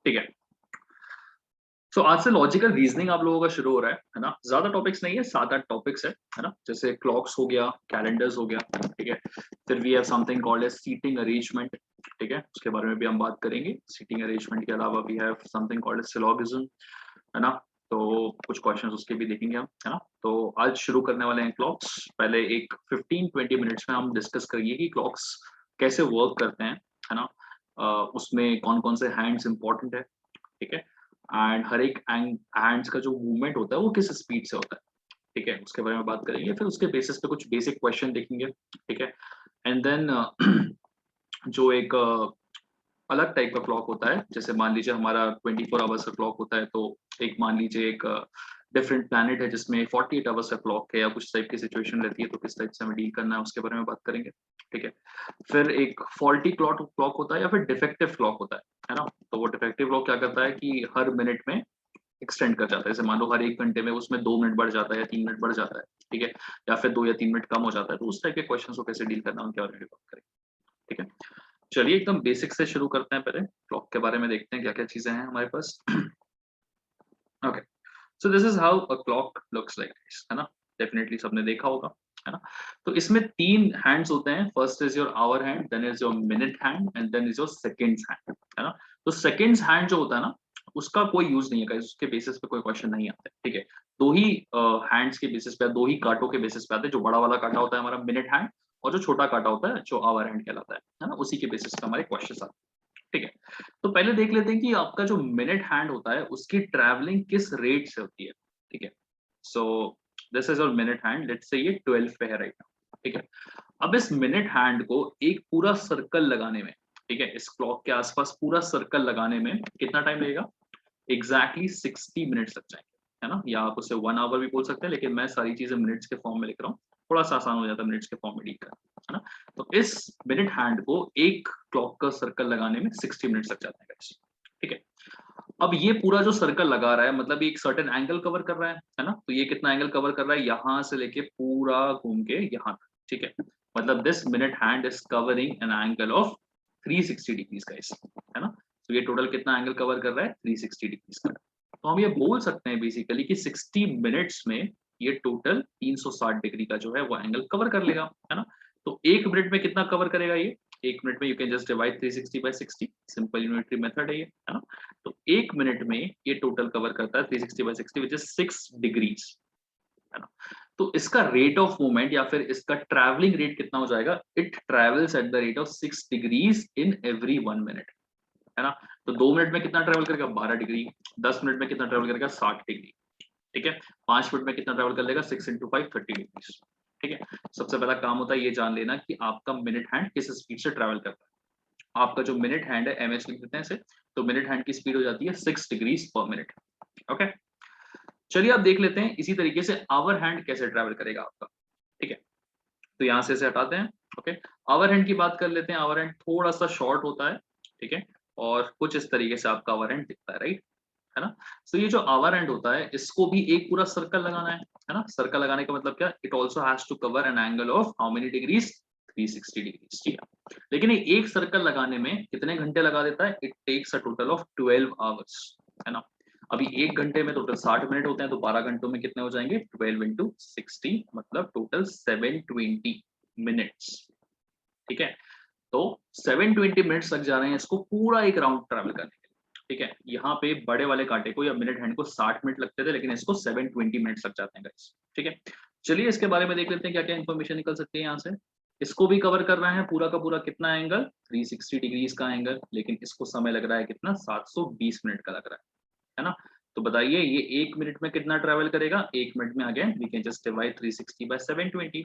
ठीक है। सो आज से लॉजिकल रीजनिंग आप लोगों का शुरू हो रहा है ना? ज्यादा टॉपिक्स नहीं है, 7-8 टॉपिक्स है ना? जैसे क्लॉक्स हो गया, कैलेंडर्स हो गया, ठीक है। फिर we have something called as seating arrangement, ठीक है, उसके बारे में भी हम बात करेंगे। सीटिंग अरेंजमेंट के अलावा we have something called as syllogism, है ना? तो कुछ क्वेश्चंस उसके भी देखेंगे हम, है ना? तो आज शुरू करने वाले हैं क्लॉक्स। पहले एक 15-20 मिनट्स में हम डिस्कस करिए कि क्लॉक्स कैसे वर्क करते हैं, है ना? उसमें कौन कौन से हैंड्स इंपॉर्टेंट है, ठीक है, एंड हर एक हैंड्स का जो मूवमेंट होता है वो किस स्पीड से होता है, ठीक है, उसके बारे में बात करेंगे। फिर उसके बेसिस पे कुछ बेसिक क्वेश्चन देखेंगे, ठीक है। एंड देन जो एक अलग टाइप का क्लॉक होता है, जैसे मान लीजिए हमारा 24 आवर्स का क्लॉक होता है, तो एक मान लीजिए एक डिफरेंट प्लैनेट है जिसमें 48 आवर्स का क्लॉक है या कुछ टाइप की सिचुएशन रहती है, तो किस टाइप से हमें डील करना है उसके बारे में बात करेंगे, ठीक है। फिर एक फॉल्टी क्लॉक क्लॉक होता है या फिर डिफेक्टिव क्लॉक होता है ना? तो वो डिफेक्टिव क्लॉक क्या करता है कि हर मिनट में एक्सटेंड कर जाता है। जैसे मान लो हर 1 घंटे में उसमें 2 मिनट बढ़ जाता है या 3 मिनट बढ़ जाता है, ठीक है, या फिर 2 या 3 मिनट कम हो जाता है, तो उस टाइप के क्वेश्चंस को कैसे डील करना है उनके बारे में भी बात करेंगे, ठीक है। चलिए एकदम बेसिक से शुरू करते हैं। पहले क्लॉक के बारे में देखते हैं क्या क्या चीजें हैं हमारे पास। Okay, so this is how a clock looks like, है ना? डेफिनेटली सबने देखा होगा, है ना? तो इसमें 3 हैंड्स होते हैं। First is your hour hand, then is your minute hand and then is your seconds hand, है ना? तो सेकंड्स हैंड जो होता है ना, उसका कोई यूज नहीं है गाइस, उसके बेसिस पे कोई क्वेश्चन नहीं आता है, ठीक है। दो ही हैंड्स के बेसिस पे, दो ही कांटों के बेसिस पे आते हैं। जो बड़ा वाला कांटा होता है हमारा मिनट हैंड, और जो छोटा कांटा होता है जो आवर हैंड कहलाता है ना? उसी के बेसिस पे हमारे क्वेश्चंस आते हैं, ठीक है। तो पहले देख लेते हैं कि आपका जो मिनट हैंड होता है उसकी ट्रैवलिंग किस रेट से होती है, ठीक है। सो this is your minute hand, let's say ये 12 पे है राइट नाउ, ठीक है। अब इस मिनट हैंड को एक पूरा सर्कल लगाने में, ठीक है, इस क्लॉक के आसपास पूरा सर्कल लगाने में कितना टाइम लगेगा? एग्जैक्टली 60 मिनट्स लग जाएंगे, है ना? या आप उसे 1 आवर भी बोल सकते हैं, लेकिन मैं सारी चीजें मिनट्स के फॉर्म में लिख रहा हूँ, थोड़ा सा आसान हो जाता है मिनट्स के फॉर्म में डील करना, है ना? तो इस मिनट हैंड को एक क्लॉक का सर्कल लगाने में 60 मिनट्स लग जाते हैं guys, ठीक है। अब ये पूरा जो सर्कल लगा रहा है मतलब ये एक सर्टेन एंगल कवर कर रहा है ना? तो ये कितना एंगल कवर कर रहा है? यहाँ से लेके पूरा घूम के यहाँ तक, ठीक है। मतलब this minute hand is covering N angle of 360 degrees guys, है ना? तो ये टोटल कितना एंगल कवर कर रहा है? 360 डिग्रीज का। तो हम ये बोल सकते हैं बेसिकली कि 60 मिनट्स में ये टोटल 360 डिग्री का जो है वो एंगल कवर कर लेगा, है ना? तो 1 मिनट में कितना कवर करेगा ये? 1 मिनट में you can just divide 360 by 60, simple unitary method है ये, है ना? तो 1 मिनट में ये टोटल कवर करता है 360 बाय 60 व्हिच इज 6 डिग्रीज, है ना? तो इसका रेट ऑफ मूवमेंट या फिर इसका ट्रैवलिंग रेट कितना हो जाएगा? It travels eight the rate of 6 degrees in every 1 minute, है ना? तो 2 मिनट में कितना ट्रैवल करेगा? 12 डिग्री। 10 मिनट में कितना ट्रैवल करेगा? 60 डिग्री, ठीक है। 5 मिनट में कितना ट्रैवल कर लेगा? 6 into 5 30 डिग्रीज, ठीक है। सबसे पहला काम होता है ये जान लेना कि आपका मिनट हैंड किस स्पीड से ट्रैवल करता है। आपका जो मिनट हैंड है एमएच लिख देते हैं इसे, तो मिनट हैंड की स्पीड हो जाती है 6 डिग्रीज पर मिनट, ओके। चलिए आप देख लेते हैं इसी तरीके से आवर हैंड कैसे ट्रैवल करेगा आपका, ठीक है। तो यहाँ से इसे हटाते हैं, ओके। आवर हैंड की बात कर लेते हैं। आवर हैंड थोड़ा सा शॉर्ट होता है, ठीक है, और कुछ इस तरीके से आपका आवर हैंड दिखता है, राइट, है ना? तो ये जो आवर हैंड होता है इसको भी एक पूरा सर्कल लगाना है ना? सर्कल लगाने का मतलब क्या? It also has to cover an angle of how many degrees? 360 degrees, ठीक है। लेकिन ये एक सर्कल लगाने में कितने घंटे लगा देता है? It takes a total of 12 hours, है ना? अभी 1 घंटे में टोटल 60 मिनट होते हैं, तो 12 घंटों में कितने हो जाएंगे? 12 into 60 मतलब टोटल 720 मिनट्स, ठीक है। तो 720 मिनट्स लग जा रहे हैं इसको पूरा एक राउंड ट्रैवल करने के लिए, ठीक है। यहाँ पे बड़े वाले कांटे को या मिनट हैंड को 60 मिनट लगते थे, लेकिन इसको 720 मिनट्स लग जाते हैं गाइस, ठीक है। चलिए इसके बारे में देख लेते हैं क्या क्या इन्फॉर्मेशन निकल सकती है यहाँ से। इसको भी कवर कर रहे हैं पूरा का पूरा कितना एंगल? 360 डिग्रीज का एंगल, लेकिन इसको समय लग रहा है कितना? 720 मिनट का लग रहा है ना? तो बताइए ये 1 मिनट में कितना ट्रैवल करेगा? 1 मिनट में again we can just divide 360 by 720,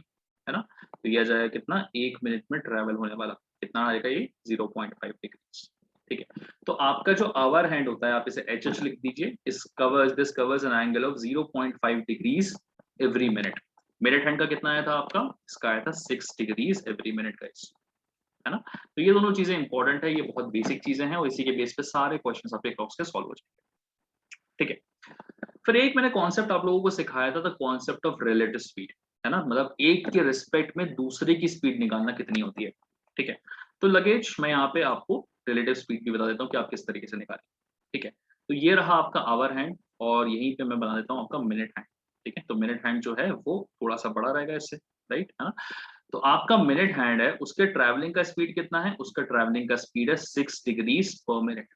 है ना? तो ये आ जाएगा कितना? 1 मिनट में ट्रैवल होने वाला कितना आएगा? ये 0.5 डिग्री, ठीक है। तो आपका जो आवर हैंड होता है आप इसे एच एच लिख दीजिए। This covers N angle of 0.5 degrees every minute. Minute hand का कितना आया था आपका? इसका आया था 6 डिग्रीज एवरी मिनट का, है ना? तो ये दोनों चीजें इंपॉर्टेंट है, ये बहुत बेसिक चीजें हैं और इसी के बेस पे सारे क्वेश्चंस आपके क्लॉक्स के सॉल्व हो जाएंगे, ठीक है। फिर एक मैंने कॉन्सेप्ट आप लोगों को सिखाया था, कॉन्सेप्ट ऑफ रिलेटिव स्पीड, है ना? मतलब एक के रिस्पेक्ट में दूसरे की स्पीड निकालना कितनी होती है, ठीक है। तो लगेज मैं यहाँ पे आपको रिलेटिव स्पीड भी बता देता हूँ कि आप किस तरीके से निकालें। ठीक है। तो ये रहा आपका आवर हैंड और यहीं पे मैं बना देता हूँ आपका मिनट हैंड। ठीक है, तो मिनट हैंड जो है वो थोड़ा सा बड़ा रहेगा इससे, राइट है ना। तो आपका मिनट हैंड है, उसके ट्रैवलिंग का स्पीड कितना है, उसका ट्रैवलिंग का स्पीड है 6 डिग्रीज पर मिनट।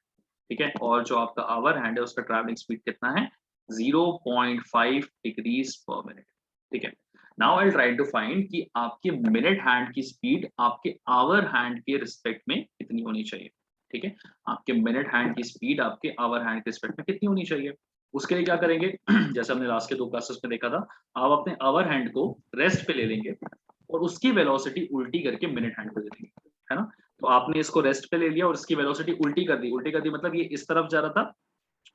ठीक है, और जो आपका आवर हैंड है उसका ट्रैवलिंग स्पीड कितना है, 0.5 डिग्रीज पर मिनट। ठीक है, now I try to find कि आपके मिनट हैंड की स्पीड आपके आवर हैंड के रिस्पेक्ट में कितनी होनी चाहिए। ठीक है, आपके मिनट हैंड की स्पीड आपके आवर हैंड के रिस्पेक्ट में कितनी होनी चाहिए। उसके लिए क्या करेंगे जैसे हमने लास्ट के 2 क्लासेस में देखा था, आप अपने आवर हैंड को रेस्ट पे ले लेंगे और उसकी वेलोसिटी उल्टी करके मिनट हैंड को दे देंगे, है ना। तो आपने इसको रेस्ट पे ले लिया और इसकी वेलोसिटी उल्टी कर दी मतलब ये इस तरफ जा रहा था,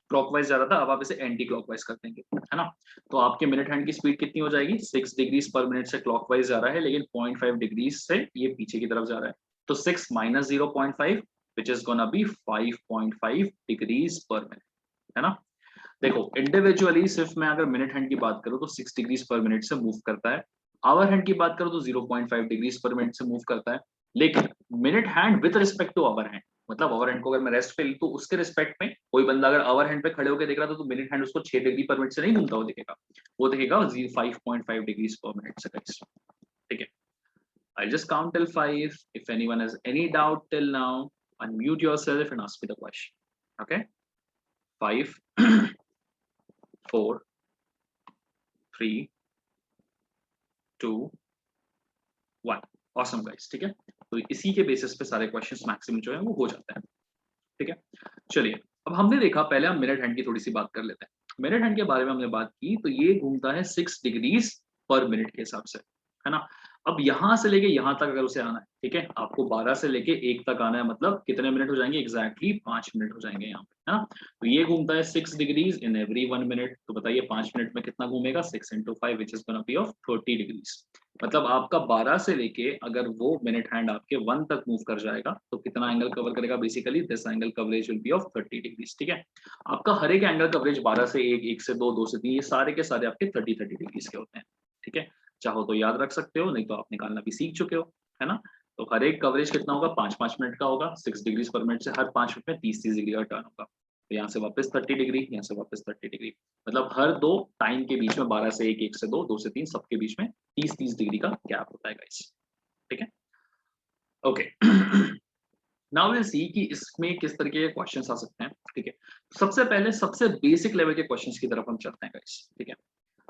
क्लॉकवाइज जा रहा था, अब आप इसे एंटी क्लॉकवाइज कर देंगे, है ना। तो आपके मिनट हैंड की स्पीड कितनी हो जाएगी, 6 डिग्रीज पर मिनट से क्लॉकवाइज जा रहा है, लेकिन 0.5 डिग्रीज से ये पीछे की तरफ जा रहा है। तो 6 minus 0.5 which is gonna be 5.5 degrees per minute, है ना। देखो इंडिविजुअली सिर्फ मैं अगर मिनट हैंड की बात करूं तो 6 डिग्रीज पर मिनट से मूव करता है, आवर हैंड की बात करूं तो 0.5 डिग्रीज पर मिनट से मूव करता है। लेकिन minute hand with respect to hour hand, मतलब आवर हैंड को अगर मैं रेस्ट पे तो उसके रिस्पेक्ट में कोई बंदा अगर आवर हैंड पे खड़े होकर देख रहा था तो मिनट हैंड उसको 6 डिग्री पर मिनट से नहीं घूमता हुआ दिखेगा, वो दिखेगा 5.5 डिग्रीज पर मिनट से गाइस। ठीक है, I'll just count till 5. If anyone has any doubt till now, unmute yourself and ask me the question. Okay, 5 4 3 2 1। Awesome guys, ठीक है। तो इसी के बेसिस पे सारे क्वेश्चंस मैक्सिमम जो है वो हो जाते हैं। ठीक है, चलिए अब हमने देखा, पहले हम मिनट हैंड की थोड़ी सी बात कर लेते हैं। मिनट हैंड के बारे में हमने बात की तो ये घूमता है 6 डिग्रीज पर मिनट के हिसाब से, है ना। अब यहां से लेके यहां तक अगर उसे आना है, ठीक है, आपको 12 से लेके 1 तक आना है, मतलब कितने मिनट हो जाएंगे, एग्जैक्टली 5 मिनट हो जाएंगे यहाँ पे, है ना। तो ये घूमता है 6 डिग्रीज इन एवरी 1 मिनट, तो बताइए 5 मिनट में कितना घूमेगा, 6 into 5 which is gonna be of 30 degrees. मतलब आपका 12 से लेके अगर वो मिनट हैंड आपके 1 तक मूव कर जाएगा तो कितना एंगल कवर करेगा, basically this angle coverage will be of 30 degrees. ठीक है, आपका हर एक एंगल कवरेज 12 से 1, 1 से 2, 2 से 3, ये सारे के सारे आपके 30 डिग्रीज के होते हैं। ठीक है, चाहो तो याद रख सकते हो, नहीं तो आप निकालना भी सीख चुके हो, है ना। तो हर एक कवरेज कितना होगा, 5-5 मिनट का होगा, 6 डिग्रीज पर मिनट से हर 5 मिनट में 30-30 डिग्री का टर्न होगा। तो यहाँ से वापस 30 डिग्री, यहाँ से वापस 30 डिग्री, मतलब हर 2 टाइम के बीच में 12 से 1, 1 से 2, 2 से 3 सबके बीच में 30-30 डिग्री का गैप होता है गाइस। ठीक है, ओके। नाउ विल सी कि इसमें किस तरीके के क्वेश्चंस आ सकते हैं। ठीक है, सबसे पहले सबसे बेसिक लेवल के क्वेश्चंस की तरफ हम चलते हैं गाइस। ठीक है,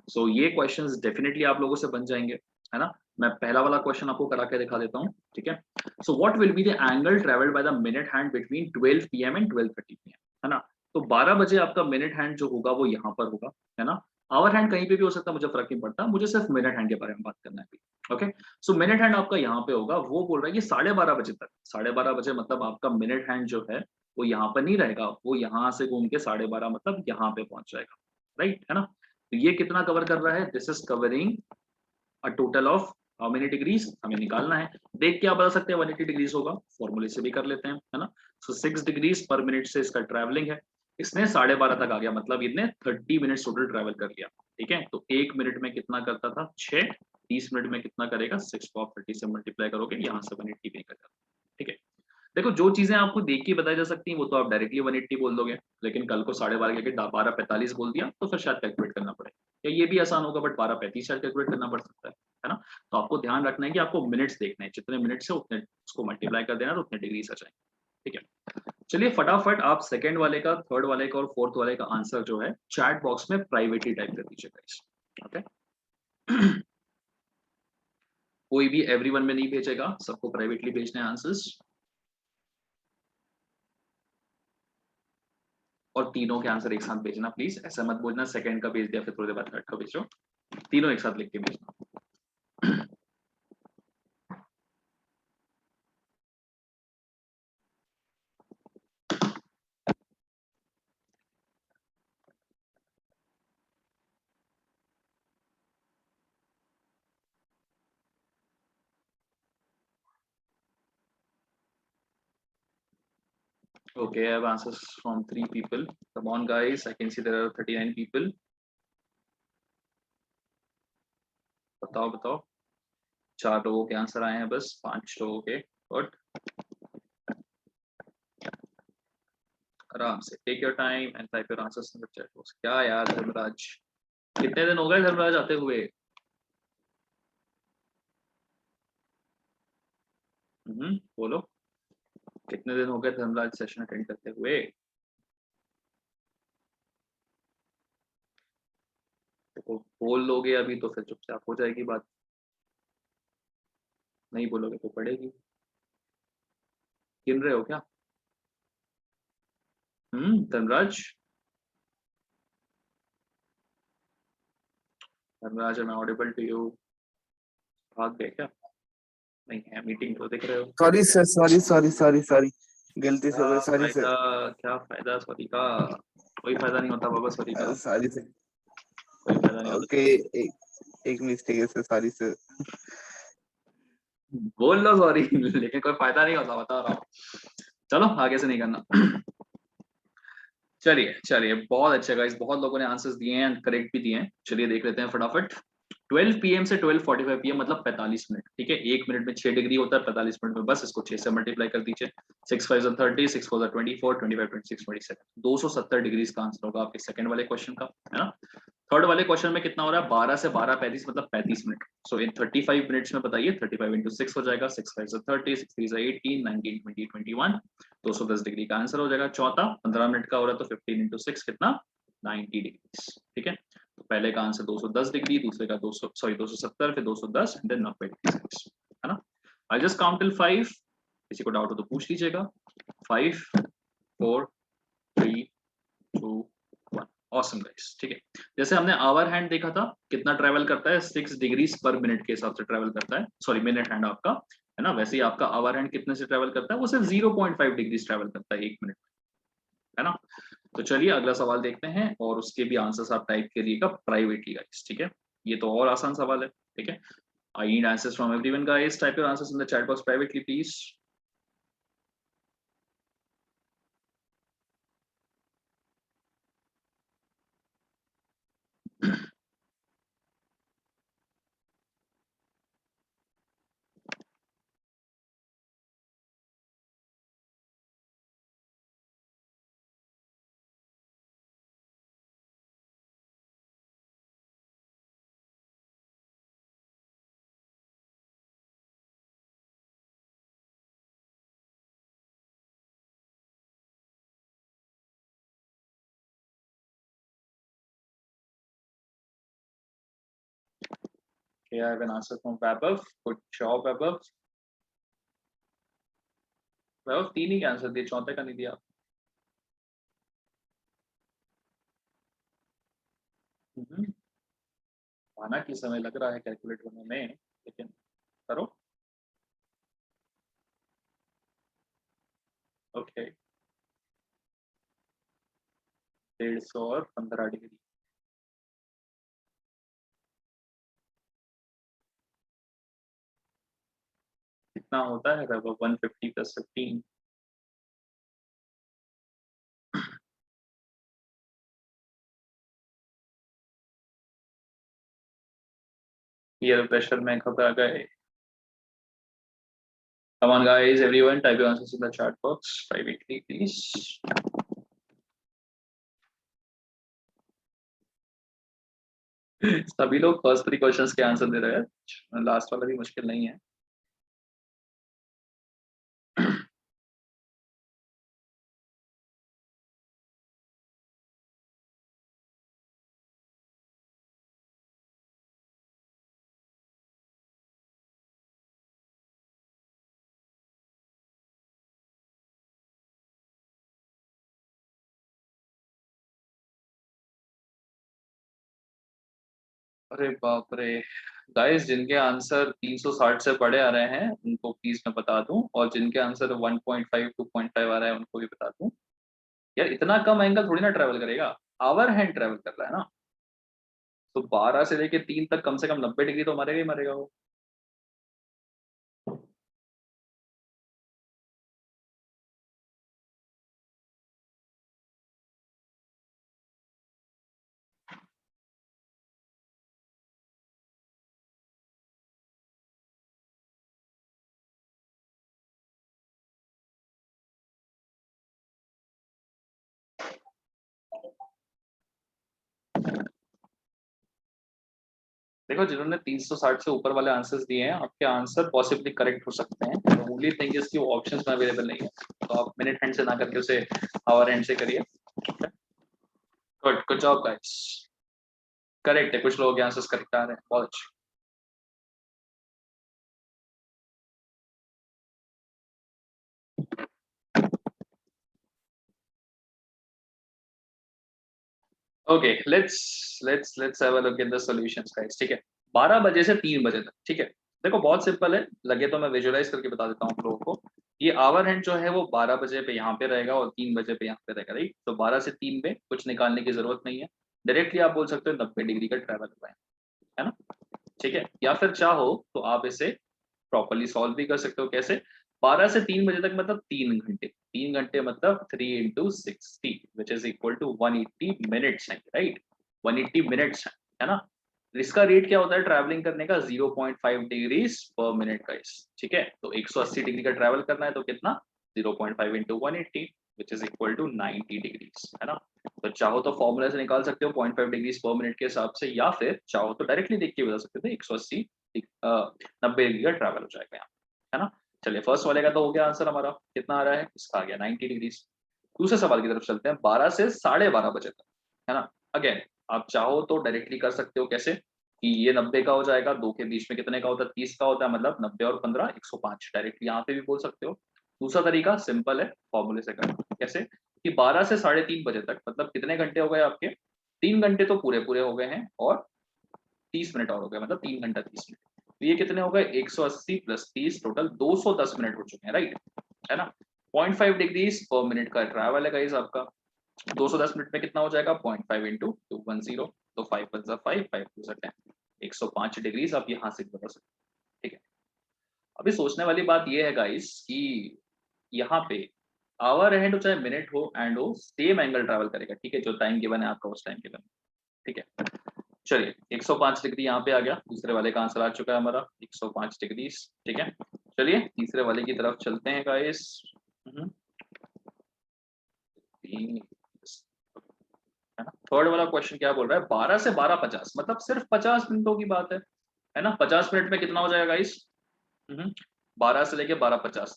सो ये क्वेश्चंस डेफिनेटली आप लोगों से बन जाएंगे, है ना। मैं पहला वाला क्वेश्चन आपको करा के दिखा देता हूँ। ठीक है, so what will be the angle travelled by the minute hand between 12 PM and 12:30 PM, है ना। तो 12 बजे आपका मिनट हैंड जो होगा वो यहाँ पर होगा, है ना। आवर हैंड कहीं पे भी हो सकता है, मुझे फर्क नहीं पड़ता, मुझे सिर्फ मिनट हैंड के बारे में बात करना है। ओके, सो मिनट हैंड आपका यहाँ पे होगा, वो बोल रहा है कि 12:30 बजे तक, 12:30 बजे मतलब आपका मिनट हैंड जो है वो यहाँ पर नहीं रहेगा, वो यहाँ से घूम के 12:30 मतलब यहाँ पे पहुंच जाएगा, राइट, है ना। तो ये कितना कवर कर रहा है, this is covering a total of how many degrees, हमें निकालना है। देख के आप बता सकते हैं 180 डिग्रीज होगा, फॉर्मूले से भी कर लेते हैं, है ना। सो 6 डिग्रीज पर मिनट से इसका ट्रैवलिंग है, इसने 12:30 तक आ गया, मतलब इसने 30 मिनट टोटल ट्रैवल कर लिया। ठीक है, तो 1 मिनट में कितना करता था, 6, 30 मिनट में कितना करेगा, 6 को आप 30 से मल्टीप्लाई करोगे, यहाँ से 180 भी निकल जाता। ठीक है, देखो जो चीजें आपको देख के बताई जा सकती हैं वो तो आप डायरेक्टली 180 बोल दोगे, लेकिन कल को 12:30 के 12:45 बोल दिया तो फिर शायद कैलकुलेट करना पड़े, या ये भी आसान होगा, बट 12:35 शायद कैलकुलेट करना पड़ सकता है ना। तो आपको ध्यान रखना है कि आपको मिनट्स देखने हैं, जितने मिनट से उतने उसको मल्टीप्लाई कर देना तो उतने डिग्री आ जाए। ठीक है, चलिए फटाफट आप सेकंड वाले का, थर्ड वाले का और फोर्थ वाले का आंसर जो है चैट बॉक्स में प्राइवेटली टाइप कर दीजिएगा। ओके, कोई भी एवरीवन में नहीं भेजेगा, सबको प्राइवेटली भेजने आंसर्स, और तीनों के आंसर एक साथ भेजना प्लीज, ऐसा मत बोलना सेकंड का भेज दिया फिर थोड़ी देर बाद थर्ड का भेजो, तीनों एक साथ लिख के भेजना। Okay, I have answers from 3 people. Come on guys, I can see there are 39 people. बताओ बताओ, 4 लोगों के आंसर आए हैं बस, 5 लोगों के, बट आराम से take your time and type your answers in the chat box. क्या यार धर्मराज, कितने दिन हो गए धर्मराज आते हुए? बोलो, कितने दिन हो गए धर्मराज सेशन अटेंड करते हुए? देखो बोल लोगे अभी तो फिर चुपचाप हो जाएगी बात, नहीं बोलोगे तो पड़ेगी। गिन रहे हो क्या? धर्मराज, धर्मराज एम ऑडिबल टू यू? भाग गए क्या? नहीं है, मीटिंग तो देख रहे हो। सॉरी सर, सॉरी, गलती से हो गई, सॉरी सर। क्या फायदा सॉरी का? कोई फायदा नहीं होता बाबा सॉरी का, सॉरी सर। कोई फायदा नहीं होता। ओके, एक मिस्टेक है सर, सॉरी सर। बोल लो सॉरी लेकिन कोई फायदा नहीं होता, बता रहा हूँ। चलो आगे से नहीं करना। चलिए चलिए, बहुत अच्छा गाइस, बहुत लोगों ने आंसर्स दिए हैं, करेक्ट भी दिए हैं। चलिए देख लेते हैं फटाफट। 12 पीएम से 12:45 पीएम मतलब 45 मिनट, ठीक है। 1 मिनट में 6 डिग्री होता है, 45 मिनट में बस इसको 6 से मल्टीप्लाई कर दीजिए। 6 5 30, 6 4 24, 25 26 27, 270 डिग्री का आंसर होगा आपके सेकंड वाले क्वेश्चन का, है ना। थर्ड वाले क्वेश्चन में कितना हो रहा है? 12 से 12:35 मतलब 35 मिनट। सो इन 35 मिनट्स में बताइए, 35 इंटू 6 हो जाएगा, 6 5 30, 6 3 18, 19 20 21, 210 डिग्री का आंसर हो जाएगा। चौथा 15 मिनट का हो रहा है तो 15 इंटू 6 कितना? 90 डिग्री, ठीक है। तो पहले का आंसर 210 डिग्री, दूसरे का 270, फिर 210 एंड देन 90 डिग्री, है ना। आई जस्ट काउंट टिल 5, किसी को डाउट हो तो पूछ लीजिएगा। 5 4 3 2 1। ऑसम गाइस, ठीक है। जैसे हमने आवर हैंड देखा था, कितना ट्रेवल करता है? 6 डिग्रीज पर मिनट के हिसाब से ट्रेवल करता है, सॉरी मिनट हैंड आपका, है ना। वैसे ही आपका आवर हैंड कितने से ट्रेवल करता है? वो सिर्फ 0.5 डिग्रीज ट्रेवल करता है 1 मिनट, है ना। तो चलिए अगला सवाल देखते हैं, और उसके भी आंसर्स आप टाइप करिएगा प्राइवेटली गाइस, ठीक है। ये तो और आसान सवाल है, ठीक है। I need answers from everyone guys, type your answers in the chat box privately please. Okay, I have an answer from Vaibhav. Good job, Vaibhav. Vaibhav 3 he answer दिए, चौथे का नहीं दिया। माना कि समय लग रहा है कैलकुलेट करने में, लेकिन करो। ओके, 150 और 15 डिग्री कितना होता है वैभव? 150 प्लस 15। ईयर प्रेशर में घबरा गए। Come on guys, everyone type your answers in the chat box privately please. सभी लोग फर्स्ट 3 क्वेश्चंस के आंसर दे रहे हैं, लास्ट वाला भी मुश्किल नहीं है। अरे बाप रे गाइस, जिनके आंसर 360 से बड़े आ रहे हैं उनको प्लीज मैं बता दूं, और जिनके आंसर 1.5 2.5 आ रहा है उनको भी बता दूं। यार इतना कम एंगल थोड़ी ना ट्रेवल करेगा, आवर हैंड ट्रेवल कर रहा है ना। तो 12 से लेके 3 तक कम से कम 90 डिग्री तो मरेगा ही मरेगा वो। देखो जिन्होंने 360 से ऊपर वाले आंसर्स दिए हैं आपके आंसर पॉसिबली करेक्ट हो सकते हैं, ओनली थिंग इज कि वो ऑप्शंस में अवेलेबल नहीं है, तो आप मिनट हैंड से ना करके उसे आवर हैंड से करिए। Good good job guys, correct है, कुछ लोगों के आंसर्स करेक्ट आ रहे हैं, बहुत अच्छे। Okay let's have a look at the solutions guys, ठीक है। 12 बजे से 3 बजे तक, ठीक है। देखो बहुत सिंपल है, लगे तो मैं विजुअलाइज करके बता देता हूँ आप लोगों को। ये आवर हैंड जो है वो 12 बजे पे यहाँ पे रहेगा और 3 बजे पे यहाँ पे रहेगा, राइट। तो 12 से 3 में कुछ निकालने की जरूरत नहीं है, डायरेक्टली आप बोल सकते हो 90 डिग्री का ट्रैवल हुआ है ना, ठीक है। या फिर चाहो तो आप इसे प्रॉपर्ली सॉल्व भी कर सकते हो, कैसे? 12 से 3 बजे तक मतलब 3 घंटे, 3 घंटे मतलब 3 into 60 which is equal to 180 minutes है, राइट। 180 मिनट्स है ना। इसका रेट क्या होता है ट्रैवलिंग करने का? 0.5 डिग्रीज पर मिनट का, ठीक है। तो 180 डिग्री का ट्रैवल करना है तो कितना? 0.5 into 180 which is equal to 90 degrees, है ना। तो चाहो तो फॉर्मूला से निकाल सकते हो 0.5 डिग्रीज पर मिनट के हिसाब से, या फिर चाहो तो डायरेक्टली देख के बता सकते थे 180 90 डिग्री का ट्रैवल हो जाएगा यहाँ, है ना। चलिए फर्स्ट वाले का तो हो गया आंसर हमारा, कितना आ रहा है इसका? आ गया 90 डिग्रीज। दूसरे सवाल की तरफ चलते हैं, 12 से 12:30 बजे तक, है ना। अगेन आप चाहो तो डायरेक्टली कर सकते हो, कैसे कि ये 90 का हो जाएगा, दो के बीच में कितने का होता है? 30 का होता है, मतलब 90 और 15 105, डायरेक्टली यहाँ पे भी बोल सकते हो। दूसरा तरीका सिंपल है, फॉर्मूले से करना, कैसे कि 12 से 3:30 बजे तक मतलब कितने घंटे हो गए आपके? 3 घंटे तो पूरे पूरे हो गए हैं और 30 मिनट और हो गए, मतलब 3 घंटा 30 मिनट। तो ये कितने हो गए? 180 प्लस 30 टोटल 210 मिनट हो चुके हैं, राइट, है ना। 0.5 डिग्रीज पर मिनट का ट्रैवल है गाइस आपका। 210 मिनट में कितना हो जाएगा? 0.5 इंटू 210, तो 5 + 5 5 + 10 105 डिग्रीज आप यहाँ से बता सकते हैं, ठीक है। अभी सोचने वाली बात ये है गाइस कि यहाँ पे आवर हैंड हो चाहे मिनट हो एंड हो, सेम एंगल ट्रैवल करेगा, ठीक है। जो टाइम गिवन है आपका उस टाइम गिवन, ठीक है। चलिए 105 डिग्री यहाँ पे आ गया, दूसरे वाले का आंसर आ चुका है हमारा 105 डिग्री, ठीक है। चलिए तीसरे वाले की तरफ चलते हैं गाइस। है ना। थर्ड वाला क्वेश्चन क्या बोल रहा है? 12 से 12:50 मतलब सिर्फ 50 मिनटों की बात है ना। 50 मिनट में कितना हो जाएगा गाइस? 12 से लेके 12:50,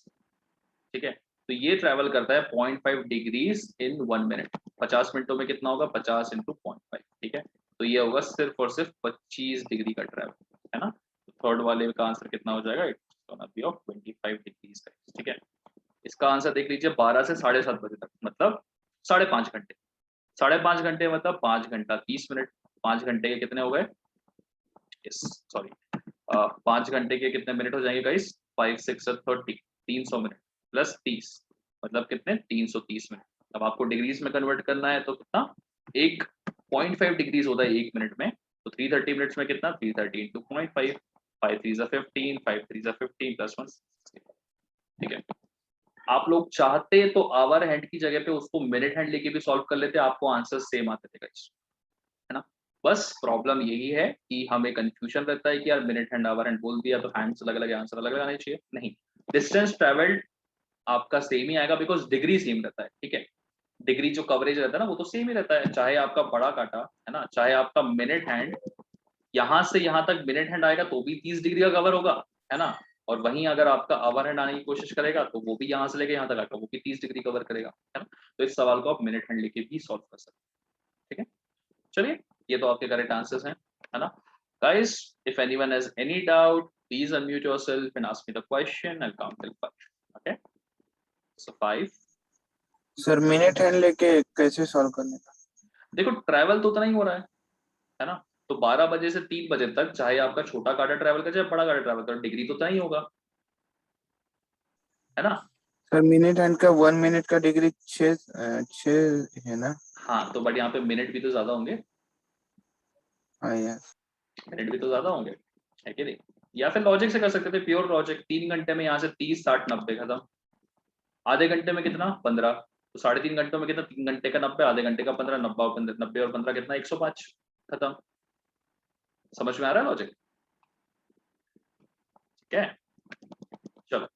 ठीक है। तो ये ट्रैवल करता है 0.5 डिग्रीज इन 1 मिनट। 50 मिनटों में कितना होगा? 50 इंटू 0.5, ठीक है। तो ये होगा सिर्फ और सिर्फ 25 डिग्री का ट्रैवल, है ना। तो थर्ड वाले का आंसर कितना हो जाएगा? It's gonna be of 25 degrees का, ठीक है। इसका आंसर देख लीजिए, 12 से 7:30 बजे तक मतलब 5.5 घंटे। 5.5 घंटे मतलब 5 घंटा 30 मिनट। 5 घंटे के कितने हो गए? यस सॉरी, 5 घंटे के कितने मिनट हो जाएंगे गाइस? 5 6 30, 300 मिनट प्लस 30 मतलब कितने? 330 मिनट। अब आपको डिग्रीज में कन्वर्ट करना है तो कितना? 1.5 डिग्रीज होता है 1 मिनट में, तो 330 मिनट्स में कितना? 330 इंटू 0.5, 5 3 15, 5 3 15 प्लस 1, ठीक है। आप लोग चाहते तो आवर हैंड की जगह पे उसको मिनट हैंड लेके भी सॉल्व कर लेते, आपको आंसर सेम आते थे गाइस, है ना। बस प्रॉब्लम यही है कि हमें कंफ्यूजन रहता है कि यार मिनट हैंड आवर हैंड बोल दिया तो हैंड्स अलग अलग आंसर अलग अलग आने चाहिए, नहीं। डिस्टेंस ट्रेवल्ड आपका सेम ही आएगा बिकॉज डिग्री सेम रहता है, ठीक है। डिग्री जो कवरेज रहता है ना वो तो सेम ही रहता है, चाहे आपका बड़ा काटा है ना, चाहे आपका मिनट हैंड यहाँ से यहाँ तक मिनट हैंड आएगा तो भी 30 डिग्री का कवर होगा, है ना। और वहीं अगर आपका आवर हैंड आने की कोशिश करेगा तो वो भी यहाँ से लेके यहाँ तक आएगा, वो भी 30 डिग्री कवर करेगा, है ना। तो इस सवाल को आप मिनट हैंड लेके भी सॉल्व कर सकते हैं, ठीक है। चलिए ये तो आपके करेक्ट आंसर्स हैं, है ना। Guys if anyone has any doubt please unmute yourself and ask me the question, I will count till 5, okay. So 5। Sir minute hand लेके कैसे सॉल्व करने का? देखो ट्रैवल तो उतना ही हो रहा है ना। तो 12 बजे से 3 बजे तक चाहे आपका छोटा काटा ट्रैवल करे चाहे बड़ा काटा ट्रैवल करे, डिग्री तो उतना ही होगा, है ना। सर मिनट हैंड का 1 मिनट का डिग्री 6 है ना? हाँ तो बट यहाँ पे मिनट भी तो ज्यादा होंगे, हाँ यार। मिनट भी तो ज्यादा होंगे, है कि नहीं। या फिर लॉजिक से कर सकते थे, प्योर लॉजिक। 3 घंटे में यहाँ से 30 60 90 खत्म। आधे घंटे में कितना? 15, तो 3.5 घंटों में कितना? 3 घंटे का 90, आधे घंटे का 15, 90 और 15 कितना? 105, खत्म। समझ में आ रहा है लॉजिक? ठीक है चलो।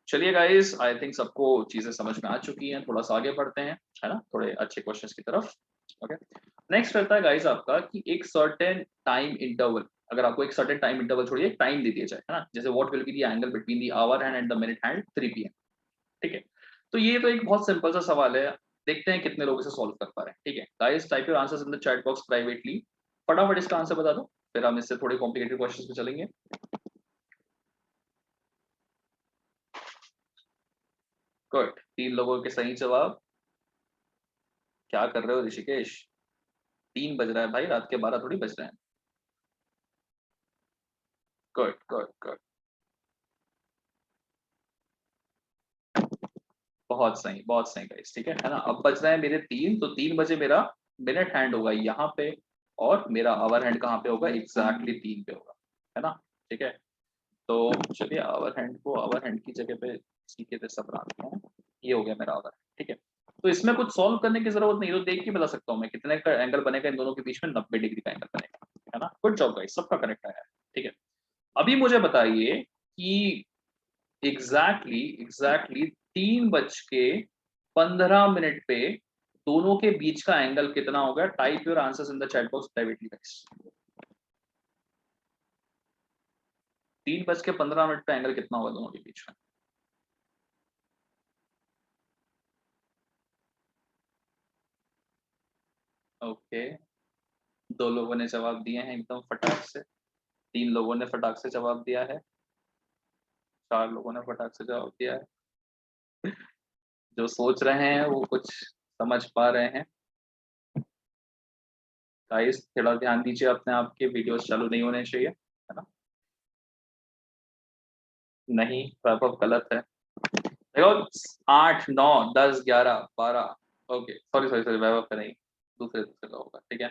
चलिए गाइस आई थिंक सबको चीजें समझ में आ चुकी हैं, थोड़ा सा आगे बढ़ते हैं, है ना, थोड़े अच्छे क्वेश्चंस की तरफ, ओके। नेक्स्ट रहता है गाइस आपका कि एक सर्टेन टाइम इंटरवल, अगर आपको एक सर्टेन टाइम इंटरवल छोड़िए एक टाइम दे दिया जाए, है ना, जैसे what will be the angle between the hour hand and the minute hand 3 PM. ठीक है, तो ये तो एक बहुत सिंपल सा सवाल है, देखते हैं कितने लोग इसे सॉल्व कर पा रहे हैं। ठीक है guys, type your answers in the chat box privately, फटाफट इसका आंसर बता दो, फिर हम इससे थोड़े कॉम्प्लिकेटेड क्वेश्चंस पे चलेंगे। गुड, 3 लोगों के सही जवाब। क्या कर रहे हो ऋषिकेश? 3 बज रहा है भाई, रात के 12 थोड़ी बज रहे हैं। गुड गुड गुड, बहुत सही गाइस। ठीक है ना, अब बज रहे हैं मेरे 3, तो 3 बजे मेरा मिनट हैंड होगा यहाँ पे, और मेरा आवर हैंड कहाँ पे होगा, एग्जैक्टली 3 पे होगा, है ना। ठीक है, तो चलिए आवर हैंड को आवर हैंड की जगह पे सीखे पे सब रखते हैं, ये हो गया मेरा आवर। ठीक है, तो इसमें कुछ सॉल्व करने की जरूरत नहीं, तो देख के बता सकता हूँ मैं कितने का एंगल बनेगा इन दोनों के बीच में, 90 डिग्री का एंगल बनेगा, है ना। गुड जॉब गाइस, सबका करेक्ट आया है। ठीक है, अभी मुझे बताइए कि एग्जैक्टली 3:15 पे दोनों के बीच का एंगल कितना होगा? Type your answers in the chat box privately guys. 3:15 पे एंगल कितना होगा दोनों के बीच में? ओके, 2 लोगों ने जवाब दिए हैं एकदम फटाक से, 3 लोगों ने फटाक से जवाब दिया है, 4 लोगों ने फटाक से जवाब दिया है। जो सोच रहे हैं वो कुछ समझ पा रहे हैं। गाइस थोड़ा ध्यान दीजिए अपने आप के, वीडियोस चालू नहीं होने चाहिए, है ना। नहीं, वैभव गलत है। देखो 8 9 10 11 12, ओके सॉरी सॉरी सॉरी, वैभव का नहीं, दूसरे दूसरे का होगा। ठीक है,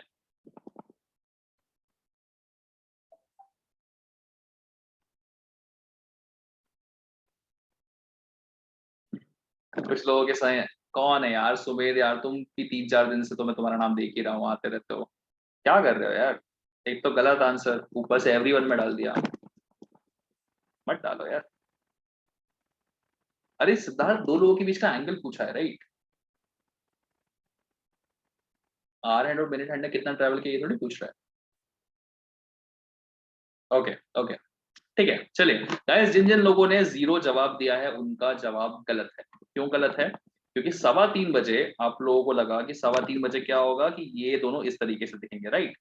कुछ लोगों के सही है। कौन है यार? सुमेर यार, तुम भी 3-4 दिन से तो मैं तुम्हारा नाम देख ही रहा हूँ, आते रहते हो, क्या कर रहे हो यार? एक तो गलत आंसर, ऊपर से एवरीवन में डाल दिया, मत डालो यार। अरे सिद्धार्थ, 2 लोगों के बीच का एंगल पूछा है, राइट? आर हैंड और मिनट हैंड ने कितना ट्रैवल किया ये थोड़ी पूछ रहा है। ओके ओके, ठीक है, चलिए गाइस, जिन जिन लोगों ने 0 जवाब दिया है उनका जवाब गलत है। क्यों गलत है? क्योंकि 3:15 बजे आप लोगों को लगा कि 3:15 बजे क्या होगा कि ये दोनों इस तरीके से दिखेंगे, राइट?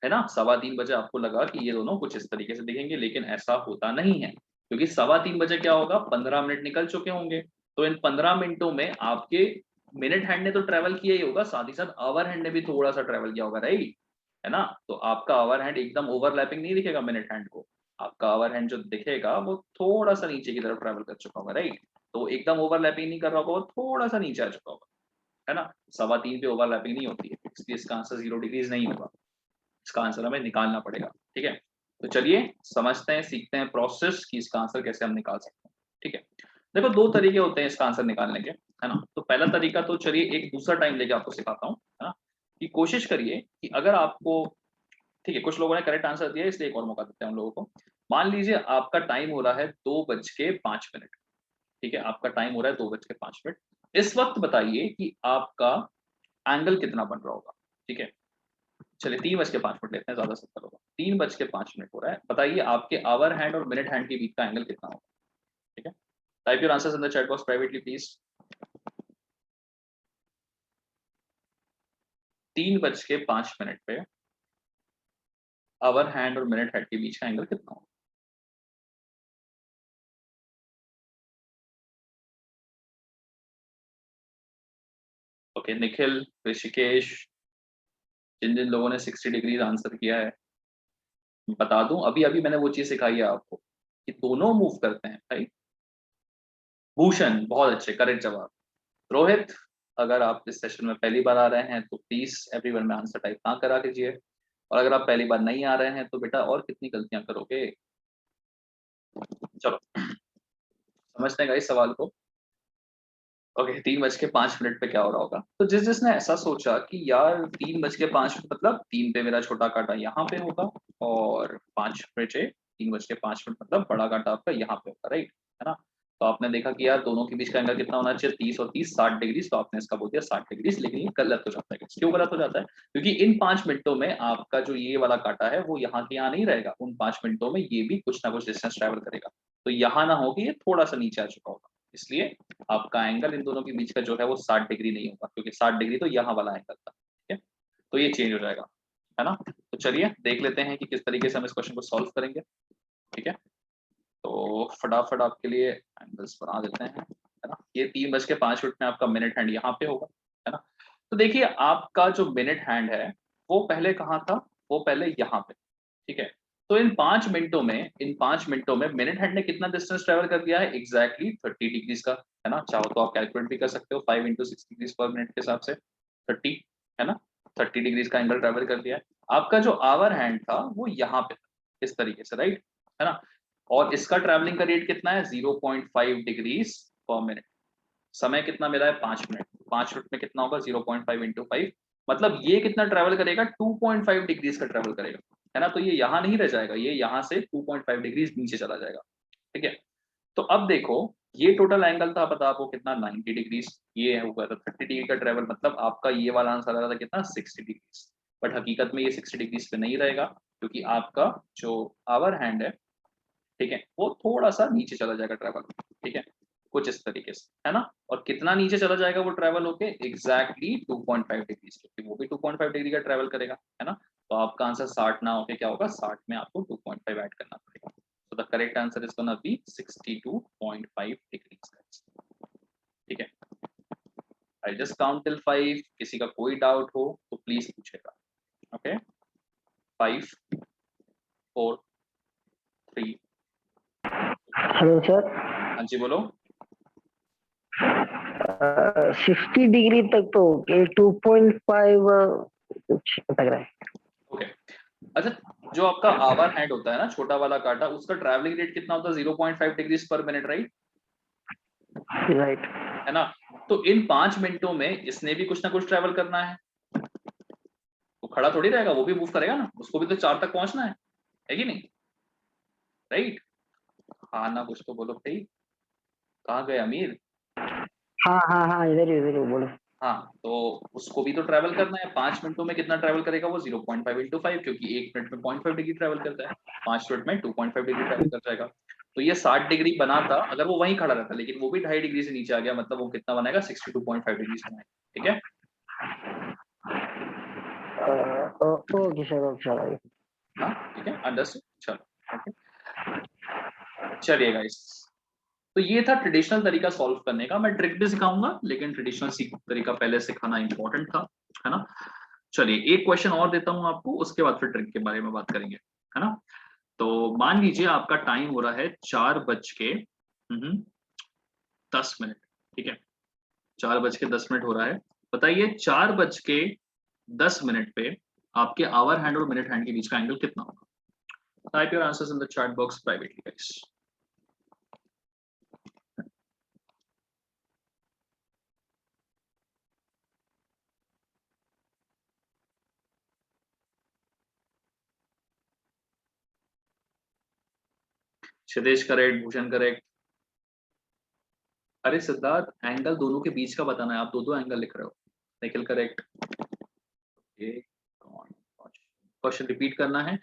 है ना, 3:15 बजे आपको लगा कि ये दोनों कुछ इस तरीके से दिखेंगे, लेकिन ऐसा होता नहीं है, क्योंकि 3:15 बजे क्या होगा, 15 मिनट निकल चुके होंगे, तो इन 15 मिनटों में आपके मिनट हैंड ने तो ट्रेवल किया ही होगा, साथ ही साथ आवर हैंड ने भी थोड़ा सा ट्रेवल किया होगा, राइट? है ना, तो आपका आवर हैंड एकदम ओवरलैपिंग नहीं दिखेगा मिनट हैंड को, आपका आवर हैंड जो दिखेगा वो थोड़ा सा नीचे की तरफ ट्रेवल कर चुका होगा, राइट? तो एकदम ओवरलैपिंग नहीं कर रहा होगा, वो थोड़ा सा नीचे आ चुका होगा, है ना। 3:15 पे ओवरलैपिंग नहीं होती है, इसलिए इसका आंसर 0 डिग्रीज नहीं होगा, इसका आंसर हमें निकालना पड़ेगा। ठीक है, तो चलिए समझते हैं, सीखते हैं प्रोसेस कि इसका आंसर कैसे हम निकाल सकते हैं। ठीक है, देखो 2 तरीके होते हैं इसका आंसर निकालने के, है ना। तो पहला तरीका, तो चलिए एक दूसरा टाइम लेके आपको सिखाता हूँ, है ना, कि कोशिश करिए कि अगर आपको, ठीक है, कुछ लोगों ने करेक्ट आंसर दिया, इसलिए एक और मौका देते हैं उन लोगों को। मान लीजिए आपका टाइम हो रहा है 2:05। ठीक है, आपका टाइम हो रहा है 2:05। इस वक्त बताइए कि आपका एंगल कितना बन रहा होगा। ठीक है, चलिए 3:05 लेते हैं, ज्यादा सत्तर होगा। 3:05 हो रहा है, बताइए आपके आवर हैंड और मिनट हैंड के बीच का एंगल कितना होगा। ठीक है, type your answers in the chat box privately please. 3:05 पे आवर हैंड और मिनट हैंड के बीच का एंगल कितना होगा? ओके निखिल, ऋषिकेश, जिन जिन लोगों ने 60 डिग्रीज आंसर किया है, बता दूं अभी अभी मैंने वो चीज सिखाई है आपको कि दोनों मूव करते हैं भाई। भूषण, बहुत अच्छे, करेक्ट जवाब। रोहित, अगर आप इस सेशन में पहली बार आ रहे हैं तो प्लीज एवरीवन में आंसर टाइप ना करा कीजिए, और अगर आप पहली बार नहीं आ रहे हैं तो बेटा और कितनी गलतियां करोगे। चलो समझते हैं इस सवाल को। ओके, 3:05 पे क्या हो रहा होगा, तो जिसने ऐसा सोचा कि यार 3:05 मतलब 3 पे मेरा छोटा कांटा यहाँ पे होगा, और 5 बजे 3:05 मतलब बड़ा कांटा आपका यहाँ पे होगा, राइट? है ना, तो आपने देखा कि यार दोनों के बीच का एंगल कितना होना चाहिए, 30 और 30 60 डिग्री, तो आपने इसका बोल दिया 60 डिग्री। लेकिन ये गलत हो जाता है। क्यों गलत हो जाता है? क्योंकि इन 5 मिनटों में आपका जो ये वाला कांटा है वो यहाँ के यहाँ नहीं रहेगा, उन 5 मिनटों में ये भी कुछ ना कुछ डिस्टेंस ट्रेवल करेगा, तो यहाँ ना हो कि ये थोड़ा सा नीचे आ चुका होगा, इसलिए आपका एंगल इन दोनों के बीच का जो है वो 60 डिग्री नहीं होगा, क्योंकि 60 डिग्री तो यहाँ वाला एंगल था। ठीक है, तो ये चेंज हो जाएगा, है ना। तो चलिए देख लेते हैं कि किस तरीके से हम इस क्वेश्चन को सॉल्व करेंगे। ठीक है, तो फटाफट आपके लिए एंगल्स बना देते हैं, है ना। ये 3:05 में आपका मिनट हैंड यहाँ पे होगा, है ना। तो देखिए आपका जो मिनट हैंड है वो पहले कहाँ था, वो पहले यहाँ पे। ठीक है, तो इन 5 मिनटों में मिनट हैंड ने कितना डिस्टेंस ट्रेवल कर दिया है, एग्जैक्टली 30 डिग्रीज का, है ना। चाहो तो आप कैलकुलेट भी कर सकते हो, 5 × 6 डिग्रीज पर मिनट के हिसाब से 30, है ना। 30 डिग्रीज का एंगल ट्रेवल कर दिया है। आपका जो आवर हैंड था वो यहाँ पे था, इस तरीके से, राइट, है ना। और इसका ट्रैवलिंग का रेट कितना है, 0.5 डिग्रीज पर मिनट। समय कितना मिला है, 5 मिनट। 5 मिनट में कितना होगा, 0.5 × 5, मतलब ये कितना ट्रैवल करेगा, 2.5 डिग्रीज का ट्रैवल करेगा, है ना। तो ये यहाँ नहीं रह जाएगा, ये यहाँ से 2.5 डिग्रीज नीचे चला जाएगा। ठीक है, तो अब देखो ये टोटल एंगल था, पता आपको कितना, 90 डिग्रीज। ये हुआ था 30 डिग्री का ट्रैवल, मतलब आपका ये वाला आंसर आ रहा था कितना, 60 डिग्रीज। बट हकीकत में ये 60 डिग्रीज पे नहीं रहेगा, क्योंकि आपका जो आवर हैंड है, ठीक है, वो थोड़ा सा नीचे चला जाएगा ट्रैवल। ठीक है, कुछ इस तरीके से, है ना। और कितना नीचे चला जाएगा वो ट्रैवल होके, एग्जैक्टली 2.5 डिग्री, क्योंकि वो भी 2.5 डिग्री का ट्रैवल करेगा, है ना। तो आपका आंसर 60 ना होके क्या होगा, 60 में आपको 2.5 ऐड करना पड़ेगा। तो the correct answer is gonna be 62.5 degrees. ठीक है, आई जस्ट काउंट टिल 5, किसी का कोई डाउट हो तो प्लीज पूछेगा। ओके, 5 4 3। Hello sir. हाँ जी बोलो। 60 डिग्री तक तो 2.5 कुछ लग रहा है। ओके, अच्छा, जो आपका आवर हैंड होता है ना, छोटा वाला कांटा, उसका ट्रैवलिंग रेट कितना होता है, 0.5 degrees per minute, right, right. है ना। तो इन 5 मिनटों में इसने भी कुछ ना कुछ ट्रैवल करना है, वो खड़ा थोड़ी रहेगा, वो भी मूव करेगा ना, उसको भी तो 4 तक पहुंचना है कि नहीं, राइट। हाँ ना, कुछ तो बोलो भाई, कहाँ गए अमीर। हाँ हाँ हाँ, इधर ही बोलो। हाँ, तो उसको भी तो ट्रैवल करना है। 5 मिनटों में कितना ट्रैवल करेगा वो, 0.5 × 5, क्योंकि 1 मिनट में 0.5 डिग्री ट्रैवल करता है, 5 मिनट में 2.5 डिग्री ट्रैवल कर जाएगा। तो ये 60 डिग्री बनाता अगर वो वहीं खड़ा रहता, लेकिन वो भी 2.5 डिग्री से नीचे आ गया, मतलब वो कितना बनाएगा, 62.5 डिग्री बनाएगा। ठीक है, ओके सर, ओके सर। हाँ ठीक है, अंडरस्टूड। चलो ओके, चलिए गाइस, तो ये था ट्रेडिशनल तरीका सॉल्व करने का। मैं ट्रिक भी सिखाऊंगा, लेकिन ट्रेडिशनल तरीका पहले सिखाना इंपॉर्टेंट था, है ना। चलिए एक क्वेश्चन और देता हूं आपको, उसके बाद फिर ट्रिक के बारे में बात करेंगे, है ना। तो मान लीजिए आपका टाइम हो रहा है 4:10। ठीक है, 4:10 हो रहा है। बताइए 4:10 पे आपके आवर हैंड और मिनट हैंड के बीच का एंगल कितना होगा। Type your answers in the chat box privately guys. Kshitesh correct, Bhushan correct. अरे सिद्धार्थ, एंगल दोनों के बीच का बताना है, आप दो एंगल लिख रहे हो। निखिल करेक्ट। क्वेश्चन रिपीट करना है,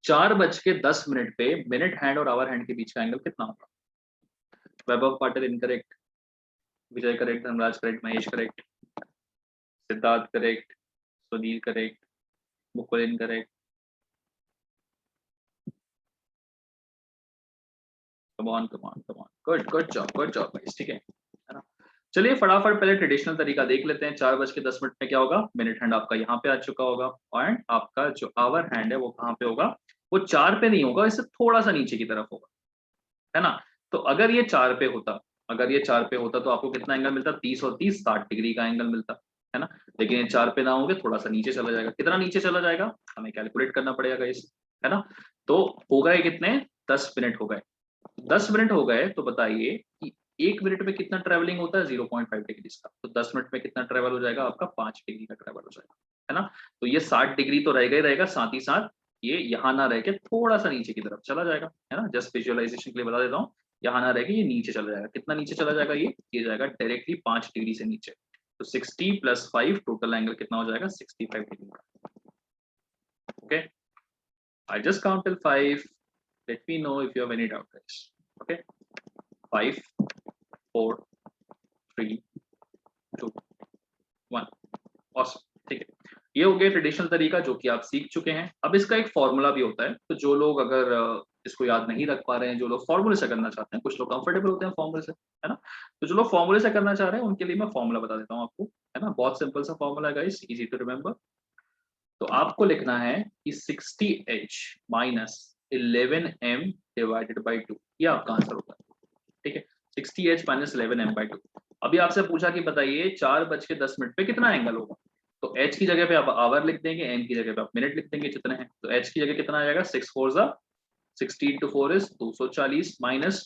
4:10 पे मिनट हैंड और आवर हैंड के बीच का एंगल कितना होगा। Vaibhav Patil incorrect, Vijay correct, Dhanraj correct, Mahesh correct, Siddharth correct, Sunil correct, Mukul incorrect. Come on come on come on, good job guys. ठीक है ना। चलिए फटाफट पहले ट्रेडिशनल तरीका देख लेते हैं। 4:10 में क्या होगा, मिनट हैंड आपका यहाँ पे आ चुका होगा, और आपका जो आवर हैंड है वो कहाँ पे होगा, वो 4 पे नहीं होगा, इससे थोड़ा सा नीचे की तरफ होगा, है ना। तो अगर ये 4 पे होता, तो आपको कितना एंगल मिलता, 30 और 30 60 डिग्री का एंगल मिलता, है ना। लेकिन ये 4 पे ना होंगे, थोड़ा सा नीचे चला जाएगा। कितना नीचे चला जाएगा हमें कैलकुलेट करना पड़ेगा इस, है ना। तो हो गए कितने, 10 मिनट हो गए। 10 मिनट हो गए, तो बताइए कि 1 मिनट में कितना ट्रेवलिंग होता है, 0.5 डिग्री का। तो 10 मिनट में कितना ट्रेवल हो जाएगा आपका, 5 डिग्री का ट्रेवल हो जाएगा, है ना। तो ये 60 डिग्री तो रहेगा ही रहेगा, साथ ही साथ ये यहाँ ना रह के थोड़ा सा नीचे की तरफ चला जाएगा, है ना। जस्ट विजुअलाइजेशन के लिए बता देता हूँ, यहाँ ना रह के ये नीचे चला जाएगा। कितना नीचे चला जाएगा? ये जाएगा डायरेक्टली 5 डिग्री से नीचे। तो 60 + 5 टोटल एंगल कितना हो जाएगा? 65 डिग्री का। Okay, I just count till 5. Let me know if you have any doubt, guys. Okay, 5, 4, 3, 2, 1. Awesome. ठीक है, ये हो गया ट्रेडिशनल तरीका जो कि आप सीख चुके हैं। अब इसका एक फॉर्मूला भी होता है, तो जो लोग अगर इसको याद नहीं रख पा रहे हैं, जो लोग फॉर्मूले से करना चाहते हैं, कुछ लोग कंफर्टेबल होते हैं फॉर्मूले से, है ना, तो जो लोग फॉर्मूले से करना चाह रहे हैं उनके लिए मैं फॉर्मूला बता देता हूँ आपको, है ना। बहुत सिंपल सा फॉर्मूला है गाइस, इजी टू रिमेंबर। तो आपको लिखना है कि 60h - 11m डिवाइडेड बाई 2, ये आपका आंसर होगा। ठीक है, 60h - 11m/2। अभी आपसे पूछा कि बताइए 4:10 पे कितना एंगल होगा, तो h की जगह पे आप आवर लिख देंगे, m की जगह पे आप मिनट लिख देंगे जितने हैं। तो h की जगह कितना आ जाएगा? 6 4 60 × 4 = 240 माइनस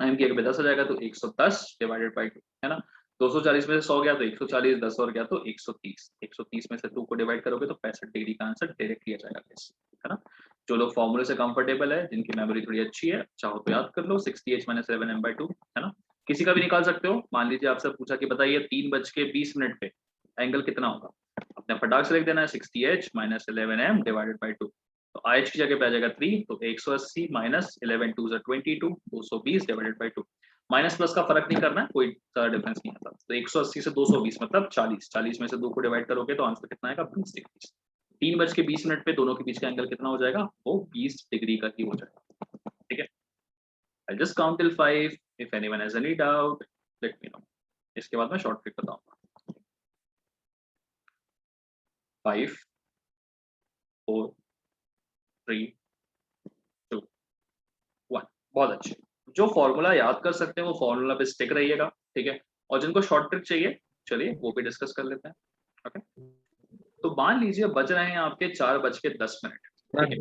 m की जगह पे 10 आ जाएगा, तो 110 डिवाइडेड बाई 2, है ना। 240 में से 100 गया तो 140, 10 और गया तो 130। 130 में से 2 को डिवाइड करोगे तो 65 डिग्री का आंसर डायरेक्टली आ जाएगा, है ना। जो लोग फॉर्मूले से कंफर्टेबल है, जिनकी मेमोरी थोड़ी अच्छी है, चाहो तो याद कर लो 60h - 11m/2, है ना। किसी का भी निकाल सकते हो। मान लीजिए आपसे पूछा कि बताइए 3:20 पे एंगल कितना होगा, अपने फटाक से लिख देना है 60h - 11m डिवाइडेड बाई 2। तो h की जगह पे आ जाएगा 3, तो 180 - 11 2 = 22, 220 डिवाइडेड बाई 2। माइनस प्लस का फर्क नहीं करना है, कोई ज्यादा डिफरेंस नहीं आता। तो 180 से 220 मतलब 40, 40 में से 2 को डिवाइड करोगे तो आंसर कितना आएगा? 20 डिग्री। 3:20 पे दोनों के बीच का एंगल कितना हो जाएगा? वो 20 डिग्री का ही हो जाएगा। ठीक है, I'll just count till 5. If anyone has any doubt, let me know. इसके बाद मैं शॉर्ट ट्रिक बताऊंगा। 5, 4, 3, 2, 1। बहुत अच्छे। जो फॉर्मूला याद कर सकते हैं वो फॉर्मूला पे स्टिक रहिएगा, ठीक है। और जिनको शॉर्ट ट्रिक चाहिए, चलिए वो भी डिस्कस कर लेते हैं। ओके, तो मान लीजिए बज रहे हैं आपके 4:10। ठीक है,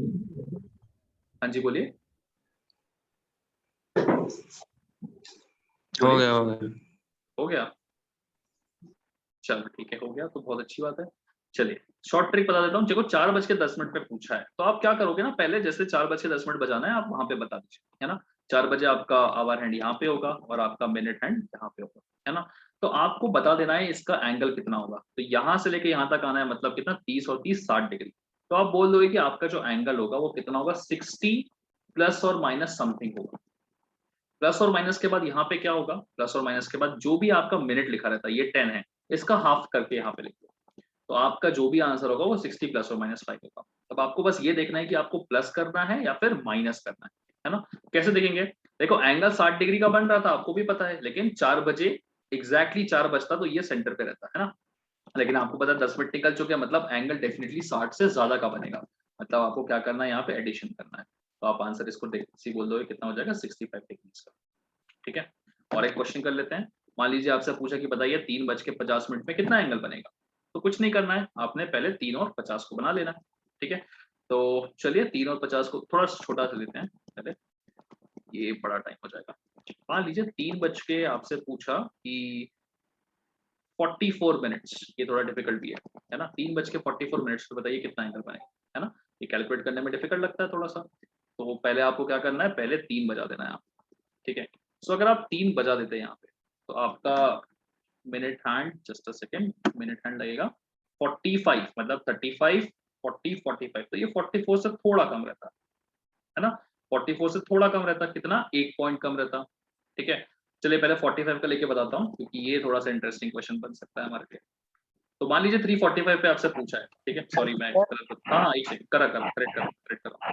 हाँ जी बोलिए। हो गया, हो गया। हो गया, चलो ठीक है, हो गया तो बहुत अच्छी बात है। चलिए शॉर्ट ट्रिक बता देता हूँ। देखो 4:10 पे पूछा है, तो आप क्या करोगे ना, पहले जैसे 4:10 बजाना है आप वहां पे बता दीजिए, है ना। 4 बजे आपका आवर हैंड यहाँ पे होगा और आपका मिनट हैंड यहाँ पे होगा, है ना। तो आपको बता देना है इसका एंगल कितना होगा। तो यहाँ से लेके यहाँ तक आना है, मतलब कितना? 30 और 30 60 डिग्री। तो आप बोल दोगे कि आपका जो एंगल होगा वो कितना होगा? 60 प्लस और माइनस समथिंग होगा। प्लस और माइनस के बाद यहाँ पे क्या होगा? प्लस और माइनस के बाद जो भी आपका मिनट लिखा रहता है, ये 10 है, इसका हाफ करके यहाँ पे लिख दो। तो आपका जो भी आंसर होगा वो 60 + और -5 होगा। अब आपको बस ये देखना है कि आपको प्लस करना है या फिर माइनस करना है ना। कैसे देखेंगे? देखो एंगल 60 डिग्री का बन रहा था, आपको भी पता है, लेकिन 4 बजे एग्जैक्टली 4 बजता तो ये सेंटर पे रहता है ना। लेकिन आपको पता है 10 मिनट निकल चुके हैं, मतलब एंगल डेफिनेटली 60 से ज्यादा का बनेगा। मतलब आपको क्या करना है? यहाँ पे एडिशन करना है। तो आप आंसर इसको सी बोल दोगे, कितना हो जाएगा? 65 डिग्री का। ठीक है, और एक क्वेश्चन कर लेते हैं। मान लीजिए आपसे पूछा कि बताइए 3:50 में कितना एंगल बनेगा। तो कुछ नहीं करना है, आपने पहले 3 और 50 को बना लेना है। ठीक है, तो चलिए 3 और 50 को थोड़ा छोटा सा लेते हैं पहले, ये बड़ा टाइम हो जाएगा। मान लीजिए 3 बज के आपसे पूछा कि 44 मिनट्स, ये थोड़ा डिफिकल्ट भी है ना। 3:44 पे बताइए कितना एंगल बनेगा, है ना। ये कैलकुलेट करने में डिफिकल्ट लगता है थोड़ा सा, तो पहले आपको क्या करना है? पहले 3 बजा देना है आप। ठीक है, सो अगर आप 3 बजा देते हैं यहाँ पे, तो आपका minute hand, just a second, minute hand लगेगा 45, मतलब 35 40 45। तो ये 44 से थोड़ा कम रहता है ना। 44 से थोड़ा कम रहता, कितना? 1 पॉइंट कम रहता। ठीक है, चलिए पहले 45 का लेके बताता हूँ, क्योंकि ये थोड़ा सा इंटरेस्टिंग क्वेश्चन बन सकता है हमारे लिए। तो मान लीजिए 3:45 पे आपसे पूछा है, ठीक है, सॉरी मैं हाँ एक सेकंड, करेक्ट करा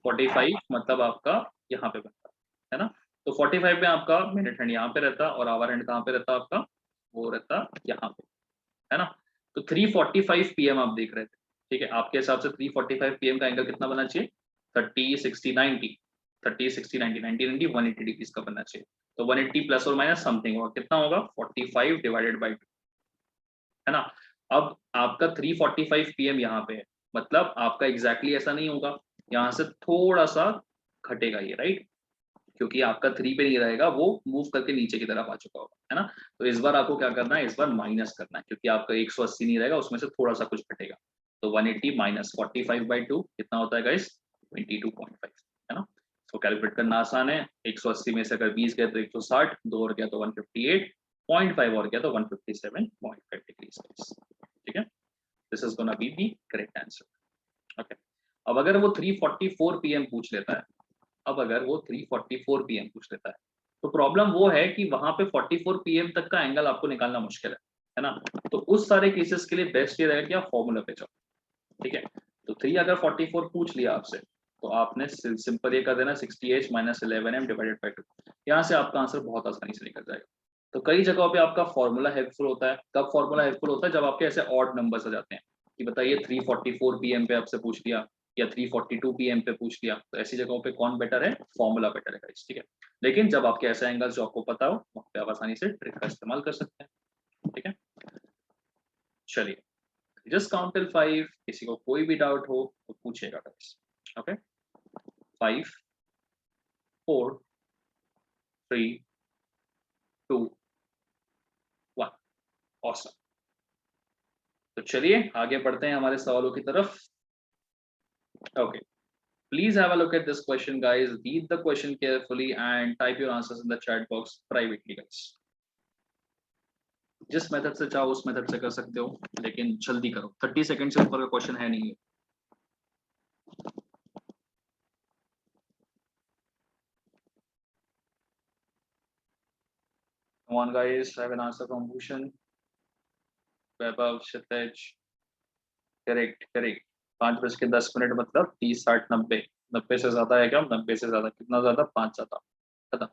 45 मतलब आपका यहाँ पे बनता है ना। तो 45 में आपका मिनट हैंड यहाँ पे रहता और आवर हैंड कहाँ पे रहता आपका? वो रहता यहाँ पे, है ना। तो 3:45 PM आप देख रहे थे, ठीक है। आपके हिसाब से 3:45 PM का एंगल कितना बनना चाहिए? 30 60 90, 30 60 90 90 90 180 डिग्री का बनना चाहिए। तो 180 प्लस और माइनस समथिंग होगा, कितना होगा? 45 डिवाइडेड बाई 2, है ना। अब आपका 3:45 PM यहाँ पे है, मतलब आपका एग्जैक्टली ऐसा नहीं होगा, यहाँ से थोड़ा सा घटेगा ये, राइट, क्योंकि आपका 3 पे नहीं रहेगा, वो मूव करके नीचे की तरफ आ चुका होगा, है ना। तो इस बार आपको क्या करना है? इस बार माइनस करना है, क्योंकि आपका 180 नहीं रहेगा, उसमें से थोड़ा सा कुछ घटेगा। तो 180 - 45/2 कितना होता है गाइस? 22.5, है ना। सो कैलकुलेट करना आसान है, 180 में से अगर 20 गए तो 160, 2 और गया तो 158, 0.5 और गया तो 157.5 डिग्रीज। ठीक है, this is gonna be the correct answer. Okay, अब अगर वो 3:44 पीएम पूछ लेता है, अब अगर वो 3:44 पीएम पूछ लेता है, तो प्रॉब्लम वो है कि वहां पे 44 पीएम तक का एंगल आपको निकालना मुश्किल है ना। तो उस सारे केसेस के लिए बेस्ट ये रहेगा कि आप फॉर्मूला पे जाओ। ठीक है, तो 3 अगर 44 पूछ लिया आपसे, तो आपने सिंपल ये कर देना 60h - 11m डिवाइडेड बाय 2। यहाँ से आपका आंसर बहुत आसानी से निकल जाएगा। तो कई जगहों पे आपका फॉर्मूला हेल्पफुल होता है। कब फॉर्मूला हेल्पफुल होता है? जब आपके ऐसे ऑड नंबर्स आ जाते हैं कि बताइए 3:44 पीएम पे आपसे पूछ लिया या 3:42 पीएम पे पूछ लिया, तो ऐसी जगहों पे कौन बेटर है? फॉर्मूला बेटर है गाइस। ठीक है, लेकिन जब आपके ऐसे एंगल्स जो आपको पता हो, वहाँ पे आप आसानी से ट्रिक का इस्तेमाल कर सकते हैं। ठीक है, चलिए, जस्ट काउंट टिल 5। किसी को कोई भी डाउट हो तो पूछेगा गाइस। ओके, 5 4 3 2 1। ऑसम। तो चलिए आगे बढ़ते हैं हमारे सवालों की तरफ। Okay, please have a look at this question guys, read the question carefully and type your answers in the chat box privately guys। जिस मेथड से चाहो उस मेथड से कर सकते हो, लेकिन जल्दी करो, 30 सेकंड से ऊपर का क्वेश्चन है नहीं है। Come on guys, I have an answer from Bhushan, Vaibhav, Kshitij। Correct correct, 5:10 मतलब 30 60 90। 90 से ज्यादा है क्या? 90 से ज्यादा कितना ज्यादा? 5 ज्यादा। खत्म,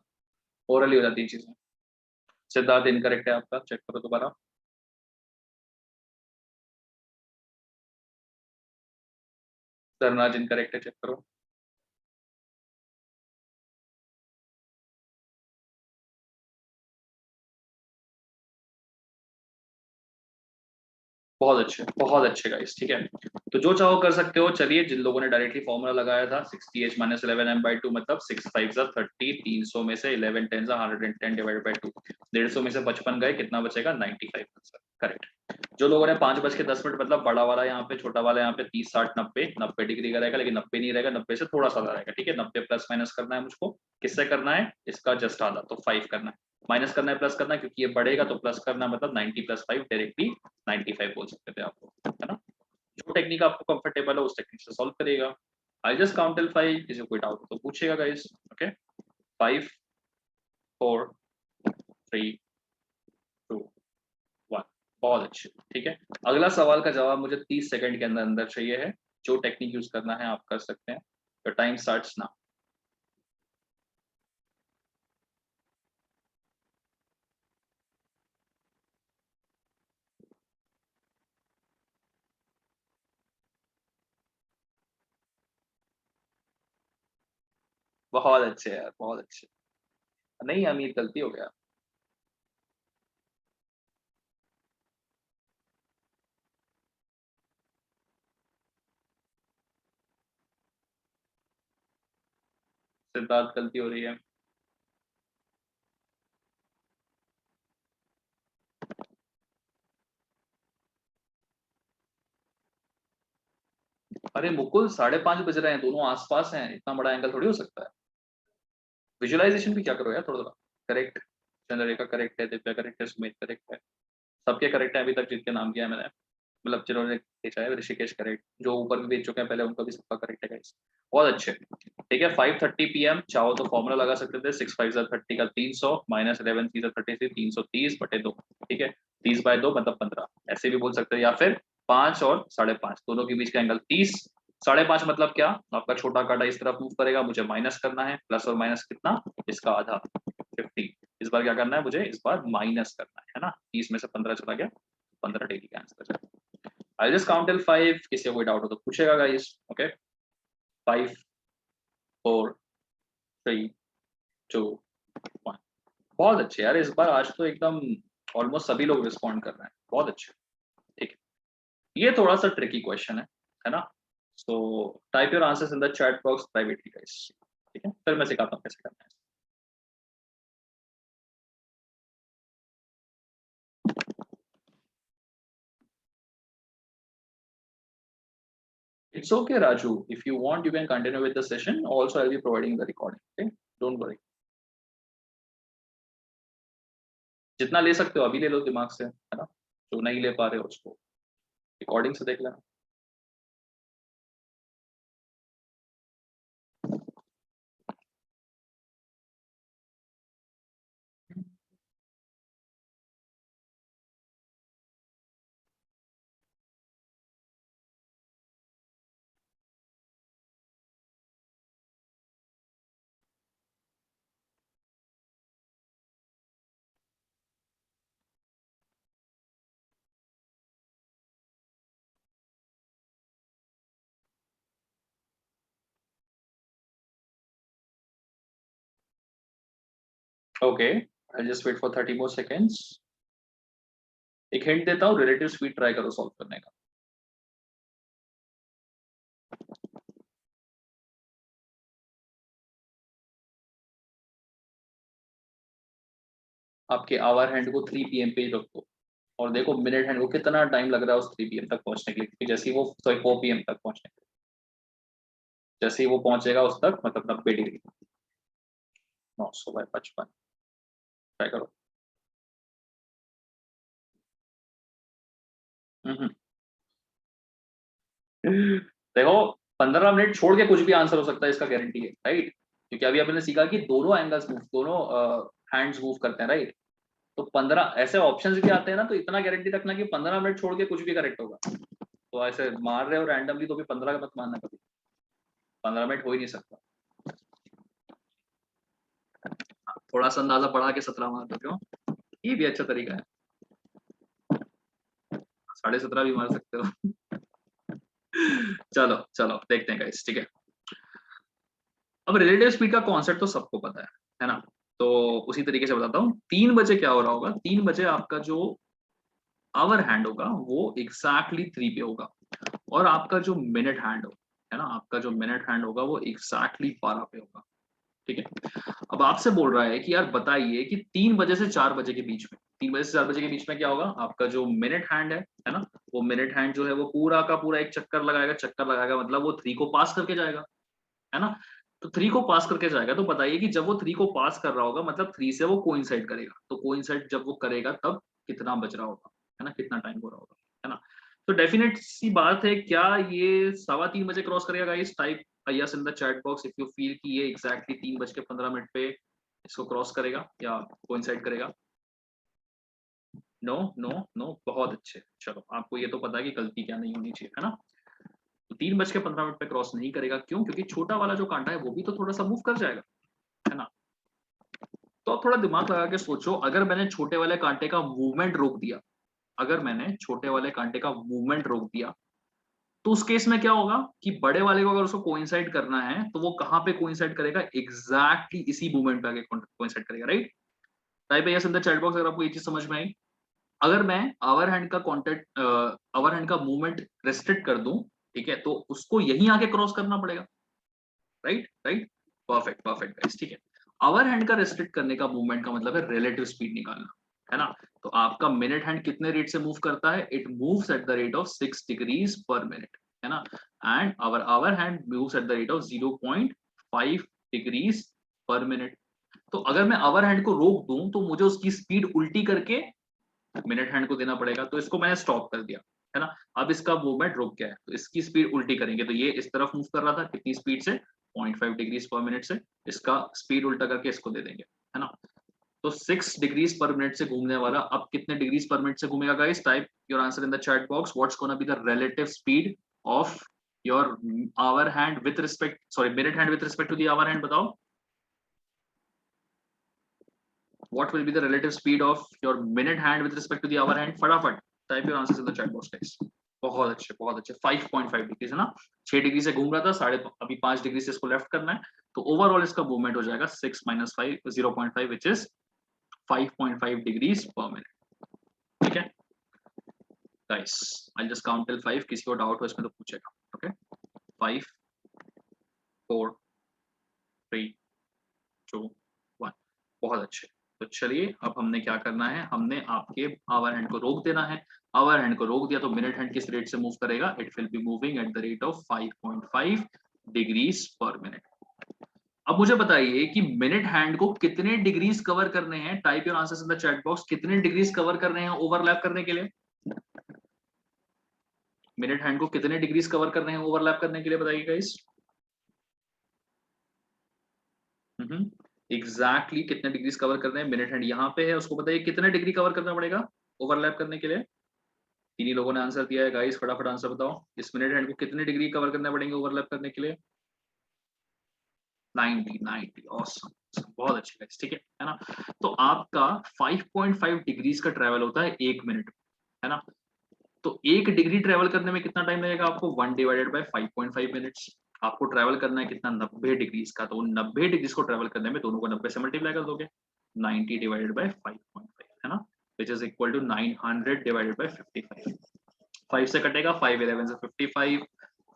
ओरली हो जाती है चीजें। सिद्धार्थ इनकरेक्ट है आपका, चेक करो दोबारा। सरनाज इनकरेक्ट है, चेक करो। बहुत अच्छे गाइस। ठीक है, तो जो चाहो कर सकते हो। चलिए, जिन लोगों ने डायरेक्टली फॉर्मूला लगाया था 60h - 11m/2 मतलब 6 5 30, 300 में से 11 10 110 डिवाइडेड बाय 2, 150 में से 55 गए, कितना बचेगा? 95 आंसर। करेक्ट। जो लोगों ने 5:10 मतलब बड़ा वाला यहाँ पे, छोटा वाला यहाँ पे 30 60 90 डिग्री का रहेगा, लेकिन 90 नहीं रहेगा, 90 से थोड़ा सा रहेगा। ठीक है, 90 प्लस माइनस करना है मुझको। किससे करना है? इसका जस्ट आधा, तो 5 करना है। माइनस करना है, प्लस करना है, क्योंकि ये बढ़ेगा तो प्लस करना है, मतलब 90 + 5 डायरेक्टली 95 बोल सकते थे आपको, है ना। जो टेक्निक आपको कंफर्टेबल है उस टेक्निक से सॉल्व करिएगा। आई जस्ट काउंट टिल 5, किसी को कोई डाउट हो तो पूछिएगा गाइस। ओके, 5 4 3 2 1। बहुत अच्छे। ठीक है, अगला सवाल का जवाब मुझे 30 सेकंड के अंदर अंदर चाहिए है। जो टेक्निक यूज करना है आप कर सकते हैं। The time starts now. बहुत अच्छे यार, बहुत अच्छे। नहीं अमीर, गलती हो गया। सिद्धार्थ, गलती हो रही है। अरे मुकुल, 5:30 बज रहे हैं, दोनों आसपास हैं, इतना बड़ा एंगल थोड़ी हो सकता है। विजुअलाइजेशन भी क्या करो यार थोड़ा थोड़ा। करेक्ट, चंद्ररेखा करेक्ट है, दिव्या करेक्ट है, सुमित करेक्ट है, सबके करेक्ट है अभी तक जिनके नाम किया है मैंने, मतलब जिन्होंने भेजा है। ऋषिकेश करेक्ट, जो ऊपर भी भेज चुके हैं पहले, उनका भी सबका करेक्ट है गाइस। बहुत अच्छे। ठीक है, 5:30 पीएम चाहो तो फॉर्मूला लगा सकते थे, 6 5 30 का 300 - 11 3 33 330/2। ठीक है, 30/2 मतलब 15, ऐसे भी बोल सकते हो। या फिर 5 और 5.5 दोनों के बीच का एंगल 30। 5.5 मतलब क्या? आपका छोटा कांटा इस तरफ मूव करेगा, मुझे माइनस करना है, प्लस और माइनस कितना? इसका आधा, 50। इस बार क्या करना है मुझे? इस बार माइनस करना है ना। 30 में से 15 चला गया, 15 डेली का आंसर है। I'll just count till 5, किसी को कोई डाउट हो तो पूछेगा गाइस। ओके, 5 4 3 2 1। बहुत अच्छे यार, इस बार आज तो एकदम ऑलमोस्ट सभी लोग रिस्पॉन्ड कर रहे हैं, बहुत अच्छे। ठीक है, ये थोड़ा सा ट्रिकी क्वेश्चन है ना। So type your answers in the chat box privately guys. ठीक है, फिर मैं सिखाता हूँ कैसे करना है। It's okay, Raju. If you want, you can continue with the session. Also, I'll be providing the recording. Okay, don't worry. जितना ले सकते हो अभी ले लो दिमाग से, है ना? जो नहीं ले पा रहे हो उसको रिकॉर्डिंग से देख लेना. Okay, I'll just wait for 30 more seconds. एक हिंट देता हूँ, रिलेटिव स्पीड ट्राई करो सॉल्व करने का. आपके आवर हैंड को 3 PM पे रख दो और देखो मिनट हैंड को कितना टाइम लग रहा है उस 3 PM तक पहुंचने के लिए. जैसे ही वो 4 PM तक पहुंचने के लिए, जैसे ही वो पहुंचेगा उस तक मतलब 90 डिग्री 900/55 ट्राई करो. देखो 15 मिनट छोड़ के कुछ भी आंसर हो सकता है, इसका गारंटी है, राइट? क्योंकि अभी आपने सीखा कि दोनों एंगल्स मूव, दोनों हैंड्स मूव करते हैं, राइट? तो 15 ऐसे ऑप्शंस भी आते हैं ना, तो इतना गारंटी रखना कि 15 मिनट छोड़ के कुछ भी करेक्ट होगा. तो ऐसे मार रहे हो रैंडमली तो भी 15 का मत मानना कभी. 15 मिनट हो ही नहीं सकता. थोड़ा सा अंदाजा बढ़ा के 17 मार दो, क्यों? ये भी अच्छा तरीका है. 17.5 भी मार सकते हो. चलो चलो देखते हैं गाइस, ठीक है. अब रिलेटिव स्पीड का कॉन्सेप्ट तो सबको पता है ना? तो उसी तरीके से बताता हूँ. 3 बजे क्या हो रहा होगा? 3 बजे आपका जो आवर हैंड होगा वो एग्जैक्टली 3 पे होगा और आपका जो मिनट हैंड हो, है ना, आपका जो मिनट हैंड होगा वो एग्जैक्टली 12 पे होगा. ठीक है. अब आपसे बोल रहा है कि यार बताइए कि 3 बजे से 4 बजे के बीच में, 3 बजे से 4 बजे के बीच में क्या होगा? आपका जो मिनट हैंड है ना, वो मिनट हैंड जो है वो पूरा का पूरा एक चक्कर लगाएगा. चक्कर लगाएगा मतलब वो 3 को पास करके जाएगा, है ना? तो 3 को पास करके जाएगा. तो बताइए कि जब वो 3 को पास कर रहा होगा मतलब 3 से वो कोइंसाइड करेगा. तो कोइंसाइड जब वो करेगा तब कितना बज रहा होगा, है ना? कितना टाइम हो रहा होगा, है ना? तो डेफिनेट सी बात है, क्या ये 3:15 बजे क्रॉस करेगा guys? Type yes in the chat box if you feel कि ये एग्जैक्टली 3:15 पे इसको क्रॉस करेगा या कोइंसाइड करेगा. नो नो नो, बहुत अच्छे. चलो आपको ये तो पता है कि गलती क्या नहीं होनी चाहिए, है ना? तो 3:15 पे क्रॉस नहीं करेगा. क्यों? क्योंकि छोटा वाला जो कांटा है वो भी तो थोड़ा सा मूव कर जाएगा, है ना? तो आप थोड़ा दिमाग लगा के सोचो, अगर मैंने छोटे वाले कांटे का मूवमेंट रोक दिया, अगर मैंने छोटे वाले कांटे का मूवमेंट रोक दिया, तो उस केस में क्या होगा कि बड़े वाले को अगर उसको कोइंसाइड करना है तो वो कहां पे कोइंसाइड करेगा? एग्जैक्टली इसी मूवमेंट पे आके कोइंसाइड करेगा, राइट? टाइप है yes in the chat box अगर आपको ये चीज समझ में आई. अगर मैं आवर हैंड का कॉन्टेक्ट आवर हैंड का मूवमेंट रेस्ट्रिक्ट कर दूं, ठीक है, तो उसको यहीं आके क्रॉस करना पड़ेगा, right? Right, perfect perfect guys, ठीक है. आवर हैंड का रेस्ट्रिक्ट करने का मूवमेंट का मतलब है रिलेटिव स्पीड निकालना, है ना? तो आपका मिनट हैंड कितने रेट से मूव करता है? It moves at the rate of 6 degrees per minute, है ना? And hour hand moves at the rate of 0.5 degrees per minute. तो अगर मैं आवर हैंड को रोक दूं तो मुझे उसकी स्पीड उल्टी करके मिनट हैंड को देना पड़ेगा. तो इसको मैंने स्टॉप कर दिया, है ना? अब इसका मूवमेंट रुक गया है तो इसकी स्पीड उल्टी करेंगे. तो ये इस तरफ मूव कर रहा था कितनी स्पीड से? 0.5 डिग्रीज पर मिनट से. इसका स्पीड उल्टा करके इसको दे देंगे, है ना? तो 6 डिग्रीज पर मिनट से घूमने वाला अब कितने डिग्रीज पर मिनट से घूमेगा guys? Type your answer in the chat box. What's gonna be the relative speed of your hour hand with respect, sorry, minute hand with respect to the hour hand. बताओ, what will be the relative speed of your minute hand with respect to the hour hand? फटाफट type your answers in the chat box guys. बहुत अच्छे बहुत अच्छे. 5.5 degree है ना, 6 degree से घूम रहा था, साढ़े अभी 5 डिग्री से इसको लेफ्ट करना है. तो ओवरऑल इसका मूवमेंट हो जाएगा 6 - 5 0.5 which is 5.5 degrees per minute. ठीक है guys, I just count till 5. किसी को डाउट हो इसमें तो पूछेगा. ओके, 5 4 3 2 1. बहुत अच्छे. तो चलिए अब हमने क्या करना है, हमने आपके आवर हैंड को रोक देना है। आवर हैंड को रोक दिया तो मिनट हैंड किस रेट से मूव करेगा, it will be moving at the rate of 5.5 degrees per minute. अब मुझे बताइए कि मिनट हैंड को कितने डिग्रीज कवर करने हैं, type your answers in the chat box, कितने डिग्रीज कवर करने हैं ओवरलैप करने के लिए, मिनट हैंड को कितने डिग्रीज कवर करने हैं ओवरलैप करने के लिए, बताइए गाइस। एग्जैक्टली कितने डिग्रीज कवर करने हैं, मिनट हैंड यहाँ पे है, उसको बताइए कितने डिग्री कवर करना पड़ेगा ओवरलैप करने के लिए। तीन लोगों ने आंसर दिया है गाइस, फटाफट आंसर बताओ, इस मिनट हैंड को कितने डिग्री कवर करना पड़ेंगे ओवरलैप करने के लिए। 90 ऑसम, बहुत अच्छे गाइस, ठीक है ना। तो आपका 5.5 डिग्रीज का ट्रेवल होता है 1 मिनट, है ना। तो 1 डिग्री ट्रेवल करने में कितना टाइम लगेगा आपको, 1 डिवाइडेड बाय 5.5 मिनट्स। आपको ट्रेवल करना है कितना, 90 डिग्रीज का, तो 90 डिग्रीज को ट्रेवल करने में दोनों को 90 से मल्टीप्लाई कर दोगे, 90 डिवाइडेड बाय 5.5, है ना, which is equal to 900 divided by 55। 5 से कटेगा, 5 11 से 55,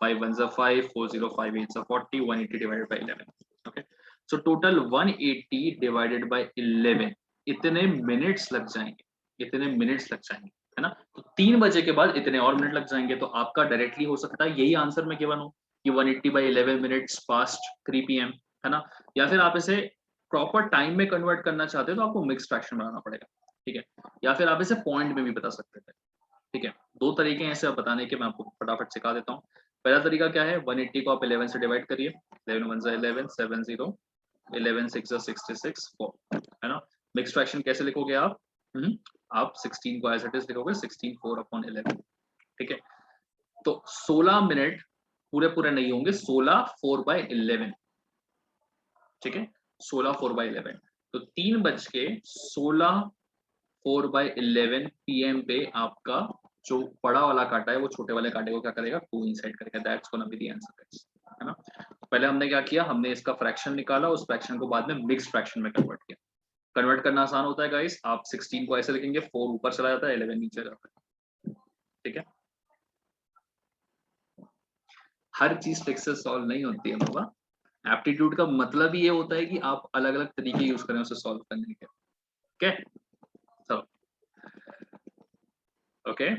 5 1 से 5, 4 0 5 8 से 40, 180 divided by 11। Okay, so total 180 divided by 11, इतने मिनट्स लग जाएंगे, इतने मिनट्स लग जाएंगे, है ना। तो 3 बजे के बाद इतने और मिनट लग जाएंगे, तो आपका डायरेक्टली हो सकता है यही आंसर में गिवन हो कि 180 बाय 11 मिनट्स पास्ट 3 PM, है ना। या फिर आप इसे प्रॉपर टाइम में कन्वर्ट करना चाहते हो तो आपको मिक्स फ्रैक्शन बनाना पड़ेगा, ठीक है। या फिर आप इसे पॉइंट में भी बता सकते थे, ठीक है। 2 तरीके हैं इसे बताने के, मैं आपको फटाफट सिखा देता हूँ। पहला तरीका क्या है, 180 को आप 11 से डिवाइड करिए, 11 1 11, 7 0, 11 6 66 4, है ना। मिक्स फ्रैक्शन कैसे लिखोगे आप, आप 16 को एज इट इज लिखोगे, 16 4/11, ठीक है। तो 16 मिनट पूरे पूरे नहीं होंगे, 16 4/11, ठीक है, 16 4/11। तो 3:16 4/11 PM पे आपका जो बड़ा वाला कांटा है वो छोटे वाले कांटे को क्या करेगा, कोइंसाइड करेगा, that's gonna be the answer guys, है ना। पहले हमने क्या किया, हमने इसका फ्रैक्शन निकाला, उस फ्रैक्शन को बाद में मिक्स फ्रैक्शन में कन्वर्ट किया। कन्वर्ट करना आसान होता है गाइस, आप 16 को ऐसे लिखेंगे, 4 ऊपर चला जाता है, 11 नीचे जाता है, ठीक है। हर चीज ट्रिक से सॉल्व नहीं होती है बाबा, एप्टीट्यूड का मतलब ही ये होता है कि आप अलग अलग तरीके यूज करें उसे सॉल्व करने के, ओके। चलो, ओके,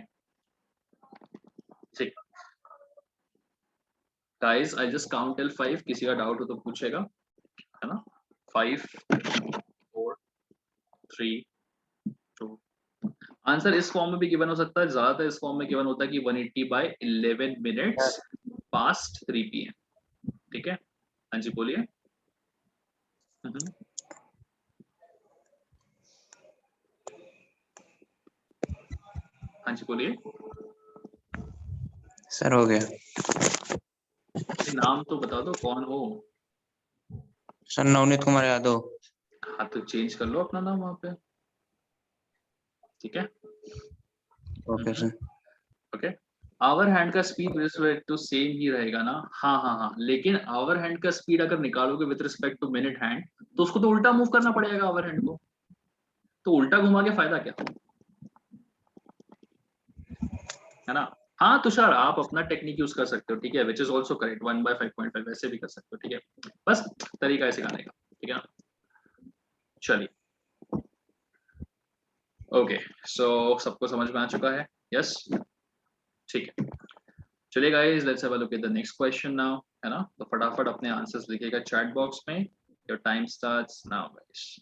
ठीक। Guys I just count till 5, किसी का डाउट हो तो पूछेगा, है ना। 5 4 3 2, आंसर इस फॉर्म में भी गिवन हो सकता है, ज्यादातर इस फॉर्म में गिवन होता है कि 180 बाय 11 मिनट्स पास्ट 3 PM, ठीक है। हाँ जी बोलिए। हाँ जी बोलिए, सर हो गया। नाम तो बता दो कौन हो। सर नवनीत कुमार यादव। हाँ तो चेंज कर लो अपना नाम वहां पे, ठीक है। Okay sir. Okay, hour hand का speed with respect to same ही रहेगा ना, हाँ हाँ हाँ, लेकिन आवर हैंड का स्पीड अगर निकालोगे with respect to minute hand तो उसको तो उल्टा मूव करना पड़ेगा आवर हैंड को, तो उल्टा घुमा के फायदा क्या, है ना। हाँ तुषार, आप अपना टेक्निक यूज कर सकते हो, ठीक है, विच इज ऑल्सो करेक्ट, 1/5.5 वैसे भी कर सकते हो, ठीक है, बस तरीका है सिखाने का, ठीक है ना। चलिए, ओके, सो सबको समझ में आ चुका है, यस, ठीक है। चलिए guys, let's have a look at the next question now, है ना। तो फटाफट अपने आंसर्स लिखिएगा चैट बॉक्स में, your time starts now guys.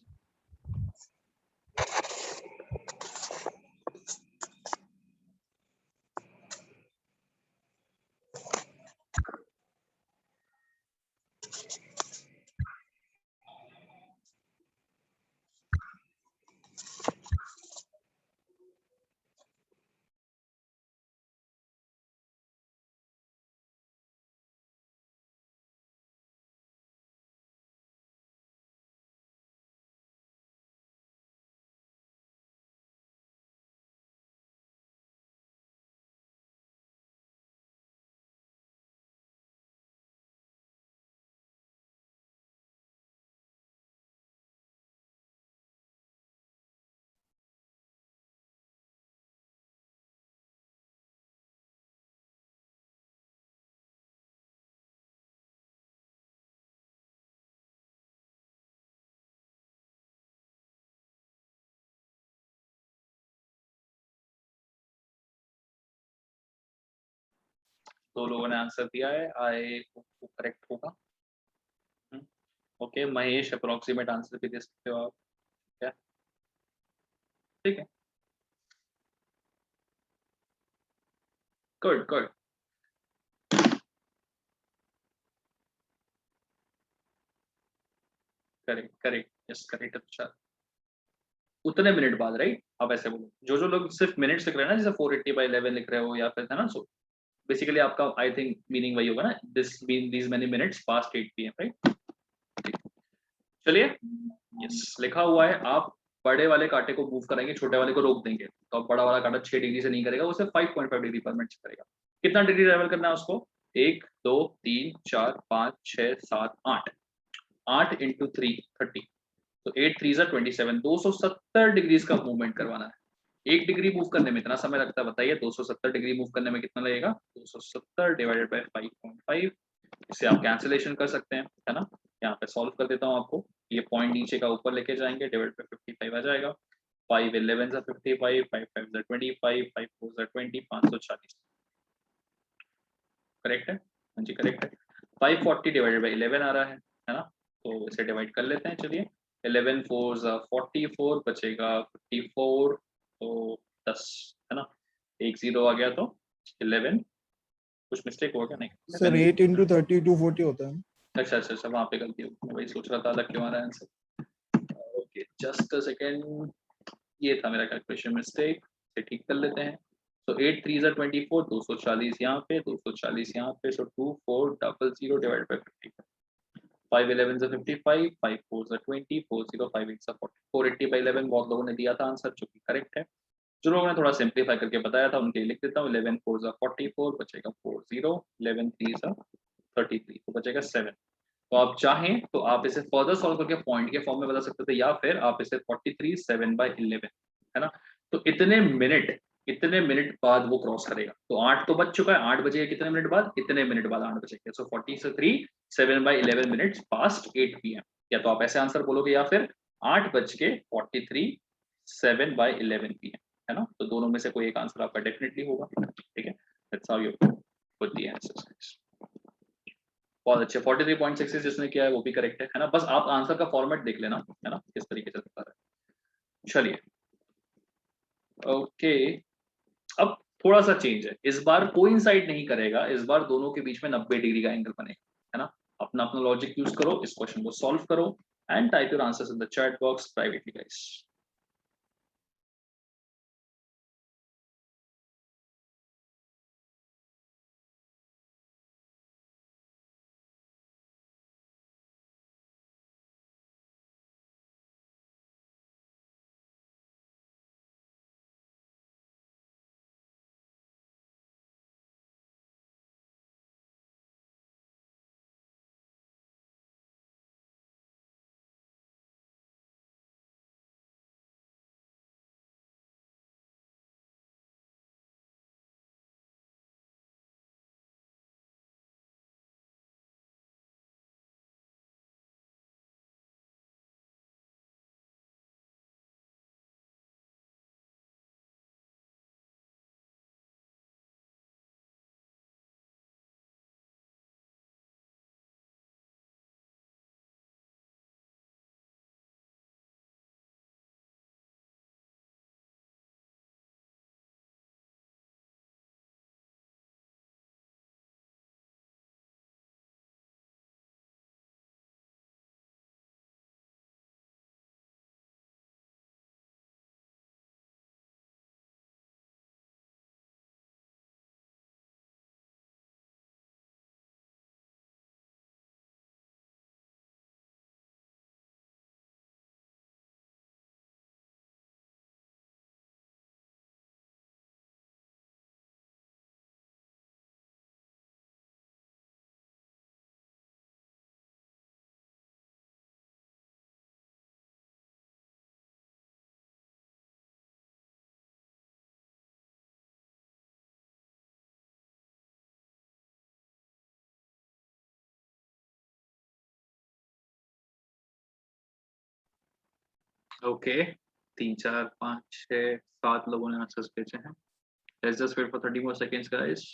दो लोगों ने आंसर दिया है, आई वो करेक्ट होगा। ओके, महेश अप्रोक्सीमेट आंसर भी दे सकते हो आप, क्या ठीक है, good good. Correct correct, yes correct. अच्छा, उतने मिनट बाद, राइट? आप ऐसे बोलो, जो लोग सिर्फ मिनट्स लिख रहे हैं ना, जैसे 480/11 लिख रहे हो या फिर है ना, सो बेसिकली आपका आई थिंक मीनिंग वही होगा ना, these many minutes past 8 PM, right? चलिए, यस लिखा हुआ है, आप बड़े वाले कांटे को मूव कराएंगे, छोटे वाले को रोक देंगे, तो अब बड़ा वाला कांटा 6 डिग्री से नहीं करेगा, उसे 5.5 डिग्री पर मिनट से करेगा। कितना डिग्री ट्रेवल करना है उसको? 1 2 3 4 5 6 7 8, 8 इंटू 3 30, तो 8 3 27, 270 डिग्रीज का मूवमेंट करवाना है। 1 डिग्री मूव करने में इतना समय लगता है, बताइए 270 डिग्री मूव करने में कितना लगेगा? 270 डिवाइडेड बाय 5.5, इसे आप कैंसिलेशन कर सकते हैं, है ना? यहाँ पे सॉल्व कर देता हूँ आपको, ये पॉइंट नीचे का ऊपर लेके जाएंगे, डिवाइड बाय 55 आ जाएगा। 5 11 55, 5 5 25, 5 4 20, 540, करेक्ट है? हाँ जी करेक्ट है। 540 डिवाइडेड बाय 11 आ रहा है ना? तो इसे डिवाइड कर लेते हैं, चलिए। 11 4 44 बचेगा 54, तो 10, है ना? एक जीरो आ गया तो 11, कुछ मिस्टेक हो गया नहीं? सर 8 into 30 240 होता है। अच्छा अच्छा अच्छा, वहाँ पे गलती होगी, मैं वही सोच रहा था अलग क्यों आ रहा है answer. Okay just a second, ये था मेरा कैलकुलेशन मिस्टेक, इसे ठीक कर लेते हैं। तो 8 3 24, 240 यहाँ पे, 240 यहाँ पे, सो 2400 डिवाइड बाय 50, 5 11 55, 5 4 20, 4 0 5 8 40, 480/11 बहुत लोगों ने दिया था आंसर, जो कि करेक्ट है। जो लोगों ने थोड़ा सिंप्लीफाई करके बताया था उनके लिए लिख देता हूँ, 11 4 44 बचेगा 40, 11 3 33, तो बचेगा 7। तो आप चाहें तो आप इसे फर्दर सॉल्व करके पॉइंट के फॉर्म में बता सकते थे, या फिर आप इसे 43 7/11, है ना? तो इतने मिनट बाद वो क्रॉस करेगा, तो 8 तो बज चुका है, 8 बजेगा कितने मिनट बाद? इतने मिनट बाद 8 बजेगा, सो 43 7/11 मिनट्स पास्ट 8 PM। या तो आप ऐसे आंसर बोलोगे, या फिर 8:43 7/11 PM, है ना? तो दोनों में से कोई एक आंसर आपका डेफिनेटली होगा, ठीक है? That's how you put the answers. बहुत अच्छे, 43.6 जिसने किया है वो भी करेक्ट है ना? बस आप आंसर का फॉर्मेट देख लेना, है ना, किस तरीके से बता रहा है। चलिए, ओके, अब थोड़ा सा चेंज है, इस बार कोइंसाइड नहीं करेगा, इस बार दोनों के बीच में 90 डिग्री का एंगल बनेगा, है ना? अपना अपना लॉजिक यूज करो, इस क्वेश्चन को सॉल्व करो and type your answers in the chat box privately guys. Okay, 3 4 5 6 7 लोगों ने आंसर्स भेजे हैं। Let's just wait for 30 more seconds guys.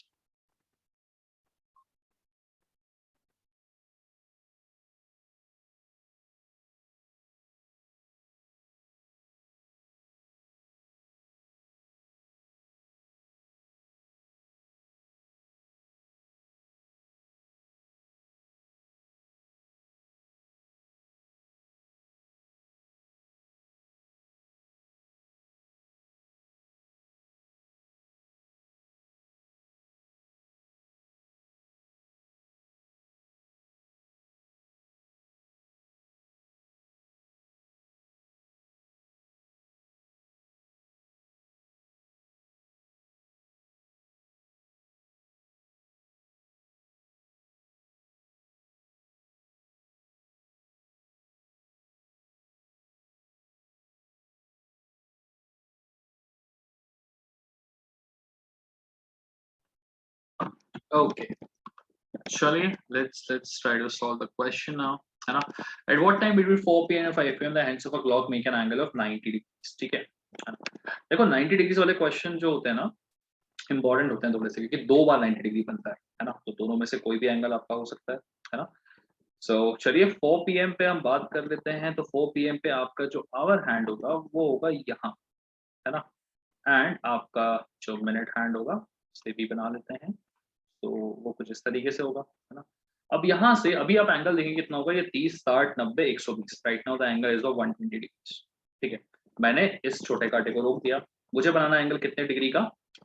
Okay, चलिए let's try to solve the question now, है ना? At what time between 4 p.m. and 5 p.m. the hands of a clock make an angle of 90 degrees? ठीक है ना? देखो 90 degrees वाले question जो होते हैं ना, इंपॉर्टेंट होते हैं थोड़े से, क्योंकि दो बार 90 डिग्री बनता है ना? तो दोनों में से कोई भी एंगल आपका हो सकता है ना? सो चलिए 4 पीएम पे हम बात कर लेते हैं। तो 4 पीएम पे आपका जो आवर हैंड होगा वो होगा यहाँ, है ना? एंड आपका जो मिनट हैंड होगा उसे भी बना लेते हैं, तो वो कुछ इस तरीके से होगा, है ना? अब यहाँ से अभी आप एंगल देखेंगे कितना होगा, ये 30, 60, 90, 120। Right now the angle is of 120 degrees. ठीक है, मैंने इस छोटे कांटे को रोक दिया। मुझे बनाना एंगल कितने डिग्री का?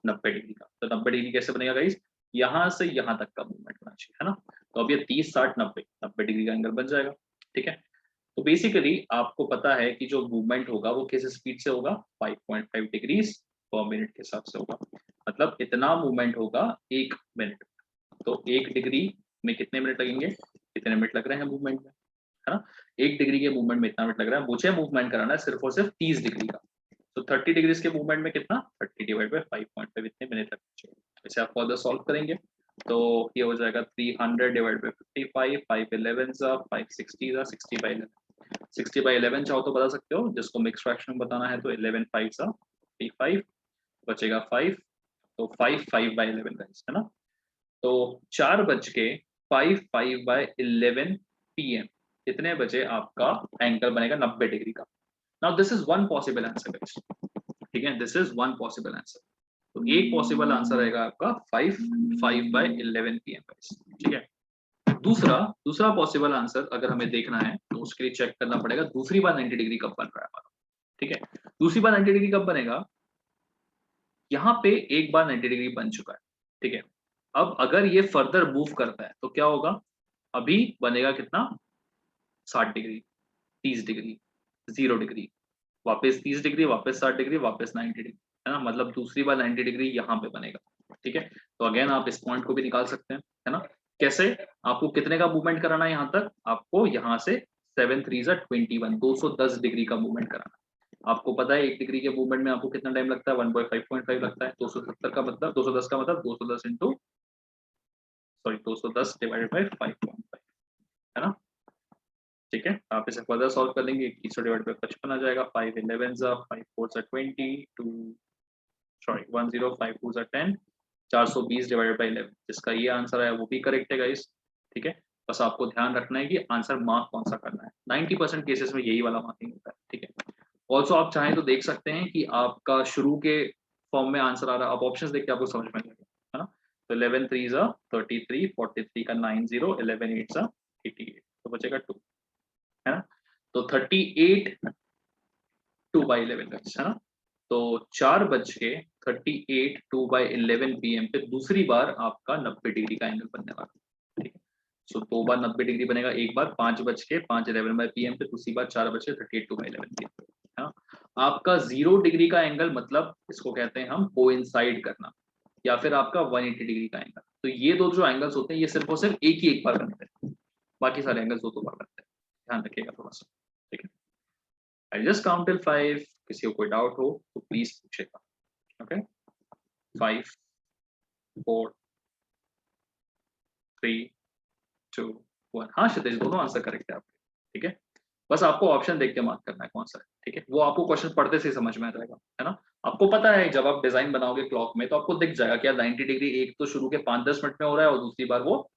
90 डिग्री का। तो 90 डिग्री कैसे बनेगा गाइस? यहाँ से यहाँ तक का मूवमेंट होना चाहिए, है ना? तो अब ये 30, 60, 90 डिग्री का एंगल बन जाएगा। ठीक है, तो बेसिकली आपको पता है कि जो मूवमेंट होगा वो किस स्पीड से होगा? 5.5 डिग्रीज पर मिनट के हिसाब से होगा। मतलब इतना मूवमेंट होगा 1 मिनट। तो 1 डिग्री में कितने मिनट लगेंगे? कितने मिनट लग रहे हैं मूवमेंट में, है ना? 1 डिग्री के मूवमेंट में इतना मिनट लग रहा है। मुझे मूवमेंट कराना है सिर्फ और सिर्फ 30 डिग्री का। तो 30 डिग्रीज के मूवमेंट में कितना? 30 डिवाइड बाय 5.5, इतने मिनट लगने चाहिए। इसे आप फर्दर सॉल्व करेंगे तो ये हो जाएगा 300 डिवाइड बाय 55, 5 11 5 60 60 बाय 11। 60 बाय 11 चाहो तो बता सकते हो, जिसको मिक्स फ्रैक्शन में बताना है तो 11 5 55, बचेगा 5, तो 5 5 बाय 11 गाइस, है ना? तो 4:05 पीएम कितने बजे आपका एंगल बनेगा 90 डिग्री का? Now this is one possible answer guys. ठीक है, this is one possible answer. तो एक पॉसिबल आंसर रहेगा आपका 5 5 बाय 11 पीएम गाइस। ठीक है, दूसरा दूसरा पॉसिबल आंसर अगर हमें देखना है तो उसके लिए चेक करना पड़ेगा दूसरी बार 90 डिग्री कब बन रहा है हमारा। ठीक है, दूसरी बार 90 डिग्री कब बनेगा? यहाँ पे एक बार 90 डिग्री बन चुका है। ठीक है, अब अगर ये फर्दर मूव करता है तो क्या होगा? अभी बनेगा कितना? 60 डिग्री, 30 डिग्री, 0 डिग्री, वापस 30 डिग्री, वापस 60 डिग्री, वापस 90 डिग्री, है ना? मतलब दूसरी बार 90 डिग्री यहाँ पे बनेगा। ठीक है, तो अगेन आप इस पॉइंट को भी निकाल सकते हैं, है ना? कैसे? आपको कितने का मूवमेंट कराना है यहाँ तक? आपको यहाँ से 7 3 21, 210 डिग्री का मूवमेंट कराना है। आपको पता है 1 डिग्री के मूवमेंट में आपको कितना टाइम लगता है? 1.5 लगता है। 270 का मतलब 210 का मतलब 210 इंटू, सॉरी 210 डिवाइडेड बाय 5.5, है ना? ठीक है, आप इसे फर्दर सॉल्व कर लेंगे। 21 डिवाइड बाय 55 आ जाएगा। 5 11 5 4 20, 2 सॉरी 10 5 2 10, 420 डिवाइडेड बाय 11। जिसका ये आंसर आया वो भी करेक्ट है गाइस। ठीक है, बस आपको ध्यान रखना है कि आंसर मार्क कौन सा करना है। 90% केसेस में यही वाला मार्किंग होता है। ठीक है, ऑल्सो आप चाहें तो देख सकते हैं कि आपका शुरू के फॉर्म में आंसर आ रहा है। आप ऑप्शंस देख के आपको समझ में आएगा, है ना? तो 11 3 33, 43 का 90, 11 8 88, तो बचेगा 2, है ना? तो 38 2/11 गाइस, है ना? तो 4:38 2/11 पीएम पे दूसरी बार आपका 90 डिग्री का एंगल बनने वाला है। ठीक है, सो दो बार 90 डिग्री बनेगा। एक बार 5:05 11 बाय पीएम पे, दूसरी बार 4:38 2/11 पीएम पे, है ना? आपका 0 डिग्री का एंगल मतलब इसको कहते हैं हम कोइंसाइड करना, या फिर आपका 180 डिग्री का एंगल। तो ये दो जो एंगल्स होते हैं ये सिर्फ और सिर्फ एक बार बनते हैं, बाकी सारे एंगल्स दो बार बनते हैं। ध्यान रखिएगा थोड़ा सा। ठीक है, आई जस्ट काउंट टिल 5। किसी को कोई डाउट हो तो प्लीज पूछेगा। ओके, 5 4 3 2 1। हाँ क्षितिज, दोनों आंसर करेक्ट है आपके। ठीक है, बस आपको ऑप्शन देख के मार्क करना है कौन सा है। ठीक है, वो आपको क्वेश्चन पढ़ते से ही समझ में आ जाएगा, है ना? आपको पता है जब आप डिजाइन बनाओगे क्लॉक में तो आपको दिख जाएगा कि यार 90 डिग्री एक तो शुरू के 5-10 मिनट में हो रहा है और दूसरी बार वो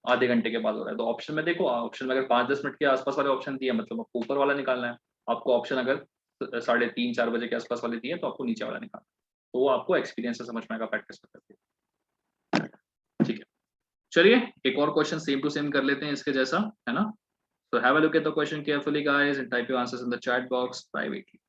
आधे घंटे के बाद हो रहा है। तो ऑप्शन में देखो, ऑप्शन में अगर 5-10 मिनट के आसपास वाले ऑप्शन दिए मतलब आपको ऊपर वाला निकालना है। आपको ऑप्शन अगर 3:30-4 बजे के आसपास वाले दिए तो आपको नीचे वाला निकालना है। तो वो आपको एक्सपीरियंस से समझ में आएगा, प्रैक्टिस करके। ठीक है, चलिए एक और क्वेश्चन सेम टू सेम कर लेते हैं इसके जैसा, है ना? So have a look at the question carefully guys and type your answers in the chat box privately.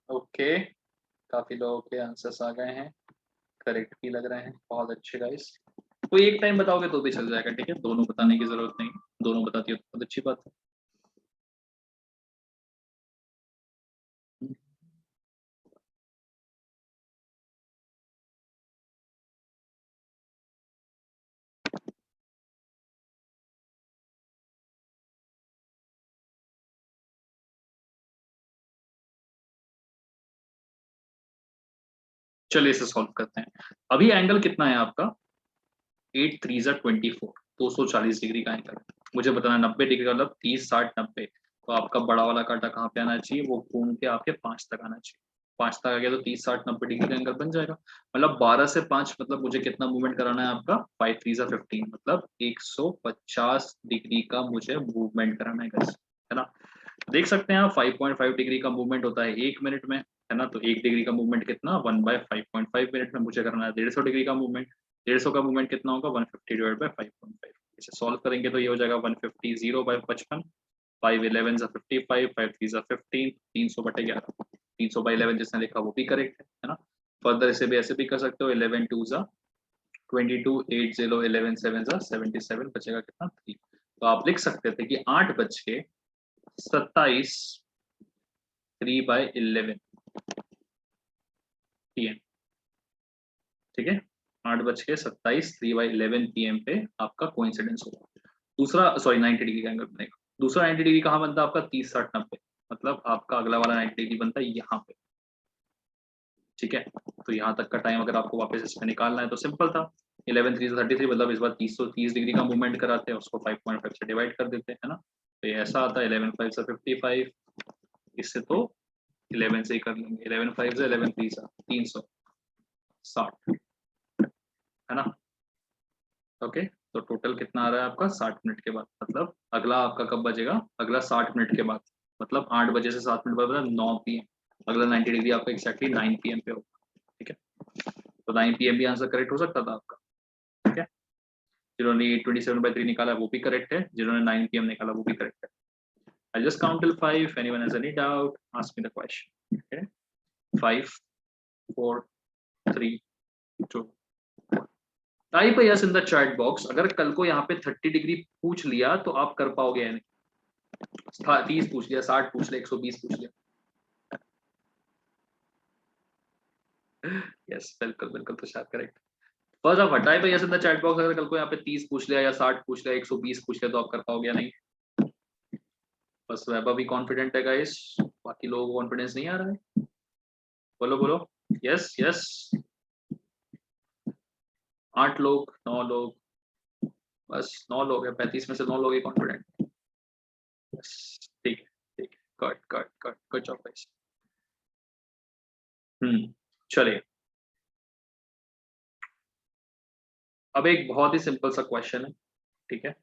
Okay, काफी लोगों के आंसर्स आ गए हैं, करेक्ट भी लग रहे हैं, बहुत अच्छे गाइस। कोई एक टाइम बताओगे तो भी चल जाएगा, ठीक है, दोनों बताने की जरूरत नहीं, दोनों बताती हो तो बहुत अच्छी बात है। चलिए इसे सॉल्व करते हैं। अभी एंगल कितना है आपका, 8 3 24, 240 डिग्री का एंगल। मुझे बताना 90 डिग्री का मतलब 30 60 90, तो आपका बड़ा वाला कांटा कहाँ पे आना चाहिए, वो घूम के आपके 5 तक आना चाहिए। 5 तक आ गया तो 30 60 90 डिग्री का एंगल बन जाएगा। मतलब 12 से 5 मतलब मुझे कितना मूवमेंट कराना है आपका, 5 3 15, मतलब 150 डिग्री का मुझे मूवमेंट कराना है guys, है ना। देख सकते हैं आप 5.5 डिग्री का मूवमेंट होता है 1 मिनट में, है ना। तो 1 डिग्री का मूवमेंट कितना, 1/5.5 मिनट में मुझे करना है 150 डिग्री का मूवमेंट। 150 का मूवमेंट कितना होगा, 150 डिवाइड बाय 5.5। इसे सॉल्व करेंगे तो ये हो जाएगा 150 0/55, 5 11 55, 5 3 15, 300 बटे 11, 300 बाई 11 जिसने लिखा वो भी करेक्ट है ना। फर्दर इसे भी ऐसे भी कर सकते हो, 11 2 22, 8 0 11 7 77, बचेगा कितना 3। तो आप लिख सकते थे कि 8:27 3/11 PM, ठीक है। 8:27 3/11 PM पे आपका कोइंसिडेंस होगा। दूसरा सॉरी 90 डिग्री का एंगल बनेगा। दूसरा 90 डिग्री कहाँ बनता है आपका, 30 60 90, मतलब आपका अगला वाला 90 डिग्री बनता है यहाँ पे, ठीक है। तो यहाँ तक का टाइम अगर आपको वापस इसमें निकालना है तो सिंपल था, 11 3 33, मतलब इस बार 330 डिग्री का मूवमेंट कराते हैं, उसको 5.5 से डिवाइड कर देते हैं, है ना। तो ये ऐसा आता है 11 5 55, इससे तो 11 से ही कर लेंगे, 11 5 से 11 3 360, है ना। ओके, तो टोटल कितना आ रहा है आपका 60 मिनट के बाद, मतलब अगला आपका कब बजेगा, अगला 60 मिनट के बाद, मतलब 8 बजे से 7 मिनट बाद मतलब 9 PM। अगला 90 डिग्री आपका एक्जैक्टली 9 PM पे होगा, ठीक है। तो 9 PM भी आंसर करेक्ट हो सकता था आपका, ठीक है। जिन्होंने 27/3 निकाला वो भी करेक्ट है, जिन्होंने 9 PM निकाला वो भी करेक्ट है। I'll just count till 5. If anyone has any doubt, ask me the question. Okay, 5 4 3 2। Type yes in the chat box अगर कल को यहाँ पे 30 डिग्री पूछ लिया तो आप कर पाओगे या नहीं। 30 पूछ लिया, 60 पूछ लिया, 120 पूछ लिया, यस बिल्कुल बिल्कुल, तो शायद करेक्ट। फर्स्ट आप हटाए भाई yes in the chat box, अगर कल को यहाँ पे 30 पूछ लिया या 60 पूछ लिया, 120 पूछ लिया तो आप कर पाओगे या नहीं। बस वैभव भी कॉन्फिडेंट है गाइस, बाकी लोगों को कॉन्फिडेंस नहीं आ रहा है। बोलो बोलो, यस यस। 8 लोग 9 लोग, बस 9 लोग है, 35 में से 9 लोग ही कॉन्फिडेंट। ठीक है ठीक है, good good good good job guys. चलिए अब एक बहुत ही सिंपल सा क्वेश्चन है, ठीक है।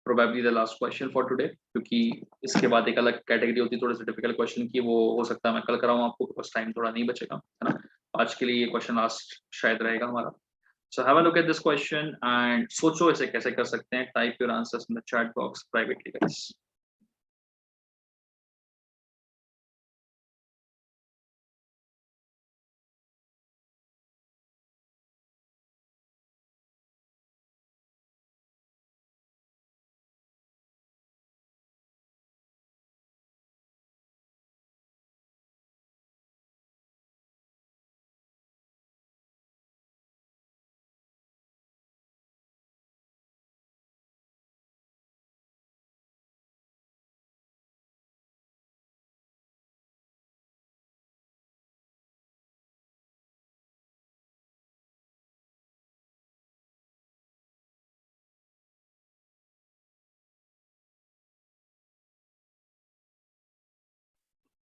Probably the last question for today, क्योंकि इसके बाद एक अलग कैटेगरी होती है थोड़े से डिफिकल्ट क्वेश्चन की, वो हो सकता है मैं कल कराऊँ आपको, बिकॉज टाइम थोड़ा नहीं बचेगा, है ना। आज के लिए ये क्वेश्चन लास्ट शायद रहेगा हमारा। So have a look at this question and सोचो इसे कैसे कर सकते हैं। Type your answers in the chat box privately guys.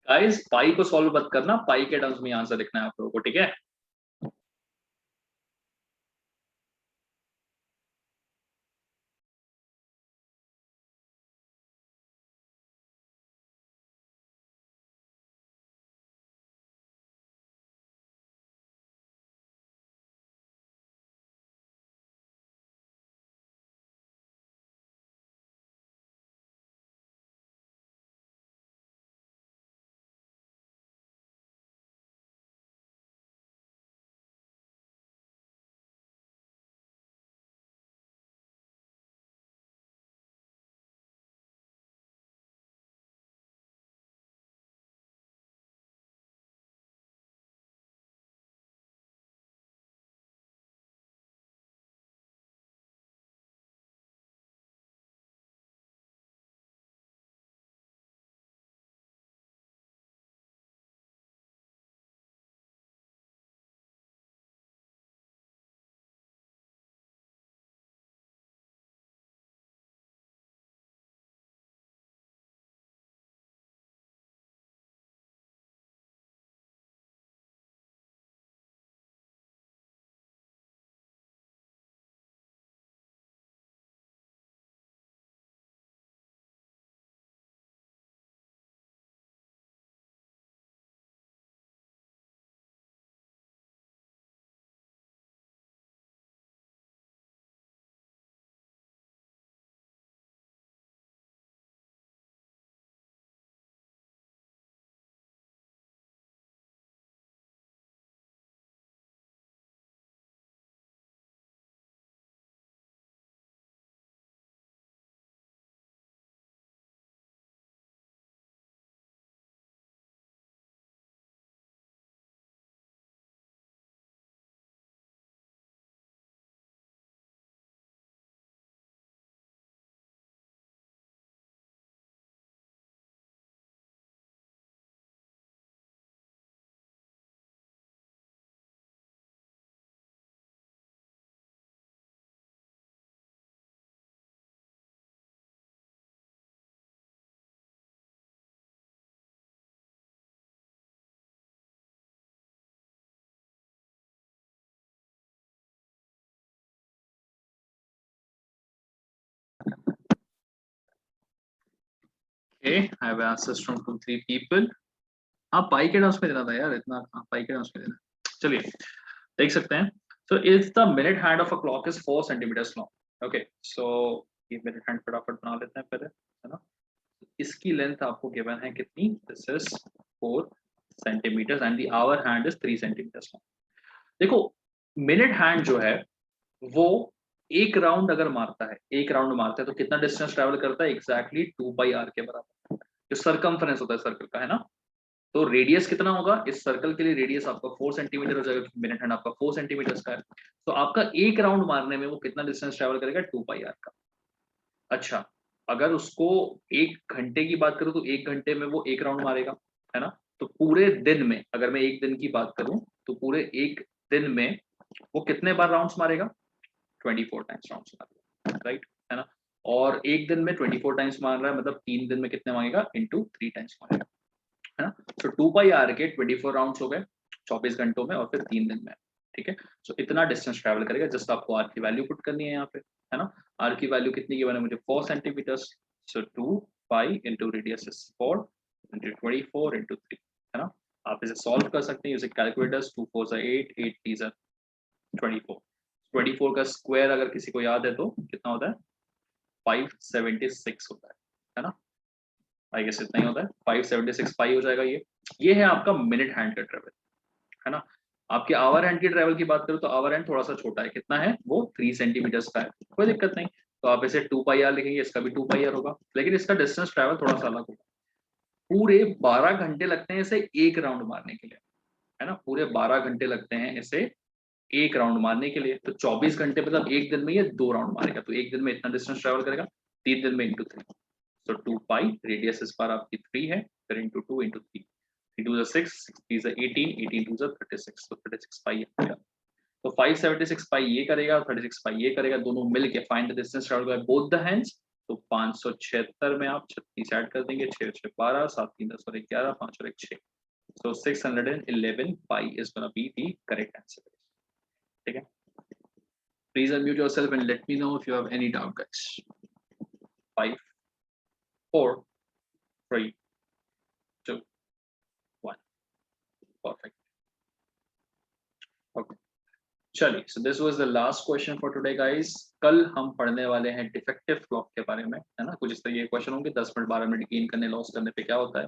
Guys pi को सॉल्व मत करना, पाई के टर्म्स में आंसर लिखना है आप लोगों को, ठीक है। Okay, I have answers from 2-3 people. हाँ पाई के टर्म्स में देना था यार, इतना हाँ पाई के टर्म्स में देना. चलिए देख सकते हैं. So if the minute hand of a clock is 4 centimeters long, okay, so ये minute hand फटाफट बना लेते हैं पहले, है ना. इसकी लेंथ आपको गिवन है कितनी, this is 4 centimetre and the hour hand is 3 centimetre long. देखो मिनट हैंड जो है वो एक राउंड अगर मारता है, एक राउंड मारता है तो कितना डिस्टेंस ट्रैवल करता है, एग्जैक्टली 2 के बराबर, जो सरकमफरेंस होता है सर्कल का, है ना. तो रेडियस कितना होगा इस सर्कल के लिए, रेडियस आपका 4 सेंटीमीटर हो जाएगा, मिनट हैंड आपका 4 सेंटीमीटर का है. तो आपका एक राउंड मारने में वो कितना डिस्टेंस ट्रैवल करेगा, 2 का. अच्छा, अगर उसको एक घंटे की बात करूं तो एक घंटे में वो एक राउंड मारेगा, है ना. तो पूरे दिन में, अगर मैं एक दिन की बात करूं तो पूरे एक दिन में वो कितने बार राउंड्स मारेगा, 24 टाइम्स राउंड्स मारेगा, राइट, है ना. और एक दिन में 24 टाइम्स मार रहा है, मतलब 3 दिन में कितने मांगेगा, इंटू 3 टाइम्स मारेगा, है ना. तो 2 के 24 राउंड्स हो गए 24 घंटों में और फिर 3 दिन में, ठीक है. सो इतना डिस्टेंस ट्रैवल करेगा. जस्ट आपको आर की वैल्यू पुट करनी है यहाँ पे, है ना. आर की वैल्यू कितनी गिवन है मुझे, 4 centimetres. So 2 into radius is 4 into 24 into 3, है ना. आप इसे सॉल्व कर सकते हैं यूजिंग कैलकुलेटर्स. 2 4 8, 8 3 24. 24 का स्क्वायर अगर किसी को याद है तो कितना होता है, 576 होता है ना. आई गेस इतना ही होता है, 576 पाई हो जाएगा. ये है आपका मिनट हैंड का ट्रेवल, है ना. आपके आवर हैंड की ट्रेवल की बात करूं तो आवर हैंड थोड़ा सा छोटा है, कितना है वो, 3 सेंटीमीटर का है, कोई दिक्कत नहीं. तो आप इसे 2 लिखेंगे, इसका भी 2 होगा, लेकिन इसका डिस्टेंस ट्रैवल थोड़ा सा अलग होगा. पूरे 12 घंटे लगते हैं इसे एक राउंड मारने के लिए, है ना. पूरे 12 घंटे लगते हैं इसे एक राउंड मारने के लिए. तो 24 घंटे मतलब एक दिन में ये 2 राउंड मारेगा, तो एक दिन में इतना डिस्टेंस ट्रैवल करेगा, 3 दिन में इंटू 3. तो 2 पाई, रेडियस इस बार आपकी 3 है, फिर इंटू 2 इंटू 3, 3 2 6, 6 3 18, 18 2 36, तो 36 पाई है. तो 576 पाई ये करेगा, 36 पाई ये करेगा, दोनों मिलके find the distance travelled by both the hands. तो 576 में आप 36 ऐड कर देंगे, 6 6 12, 7 3 10 और 11, 5 और 1 6. So 611 pi is gonna be the correct answer. ठीक है. Please unmute yourself and let me know if you have any doubt, guys. 5 4 3 2 1. Perfect. Okay. चलिए, so this was the last question for today, guys. कल हम पढ़ने वाले हैं defective clock के बारे में, है ना. कुछ इस तरह के क्वेश्चन होंगे, 10 मिनट 12 मिनट गेन करने लॉस करने पे क्या होता है.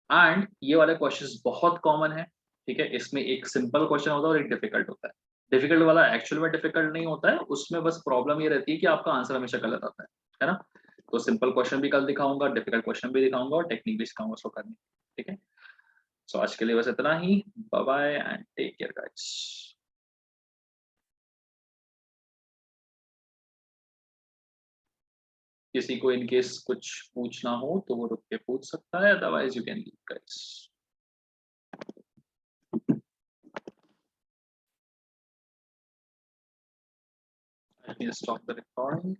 एंड ये वाले क्वेश्चंस बहुत कॉमन है, ठीक है. इसमें एक सिंपल क्वेश्चन होता है और एक डिफिकल्ट होता है. डिफिकल्ट वाला एक्चुअल में डिफिकल्ट नहीं होता है, उसमें बस प्रॉब्लम ये रहती है कि आपका आंसर हमेशा गलत आता है ना. तो सिंपल क्वेश्चन भी कल दिखाऊंगा, डिफिकल्ट क्वेश्चन भी दिखाऊंगा और टेक्निक भी सिखाऊंगा उसको करने, ठीक है. सो आज के लिए बस इतना ही. Bye bye and take care guys. किसी को इन केस कुछ पूछना हो तो वो रुक के पूछ सकता है, otherwise you can leave guys. Let me stop the recording.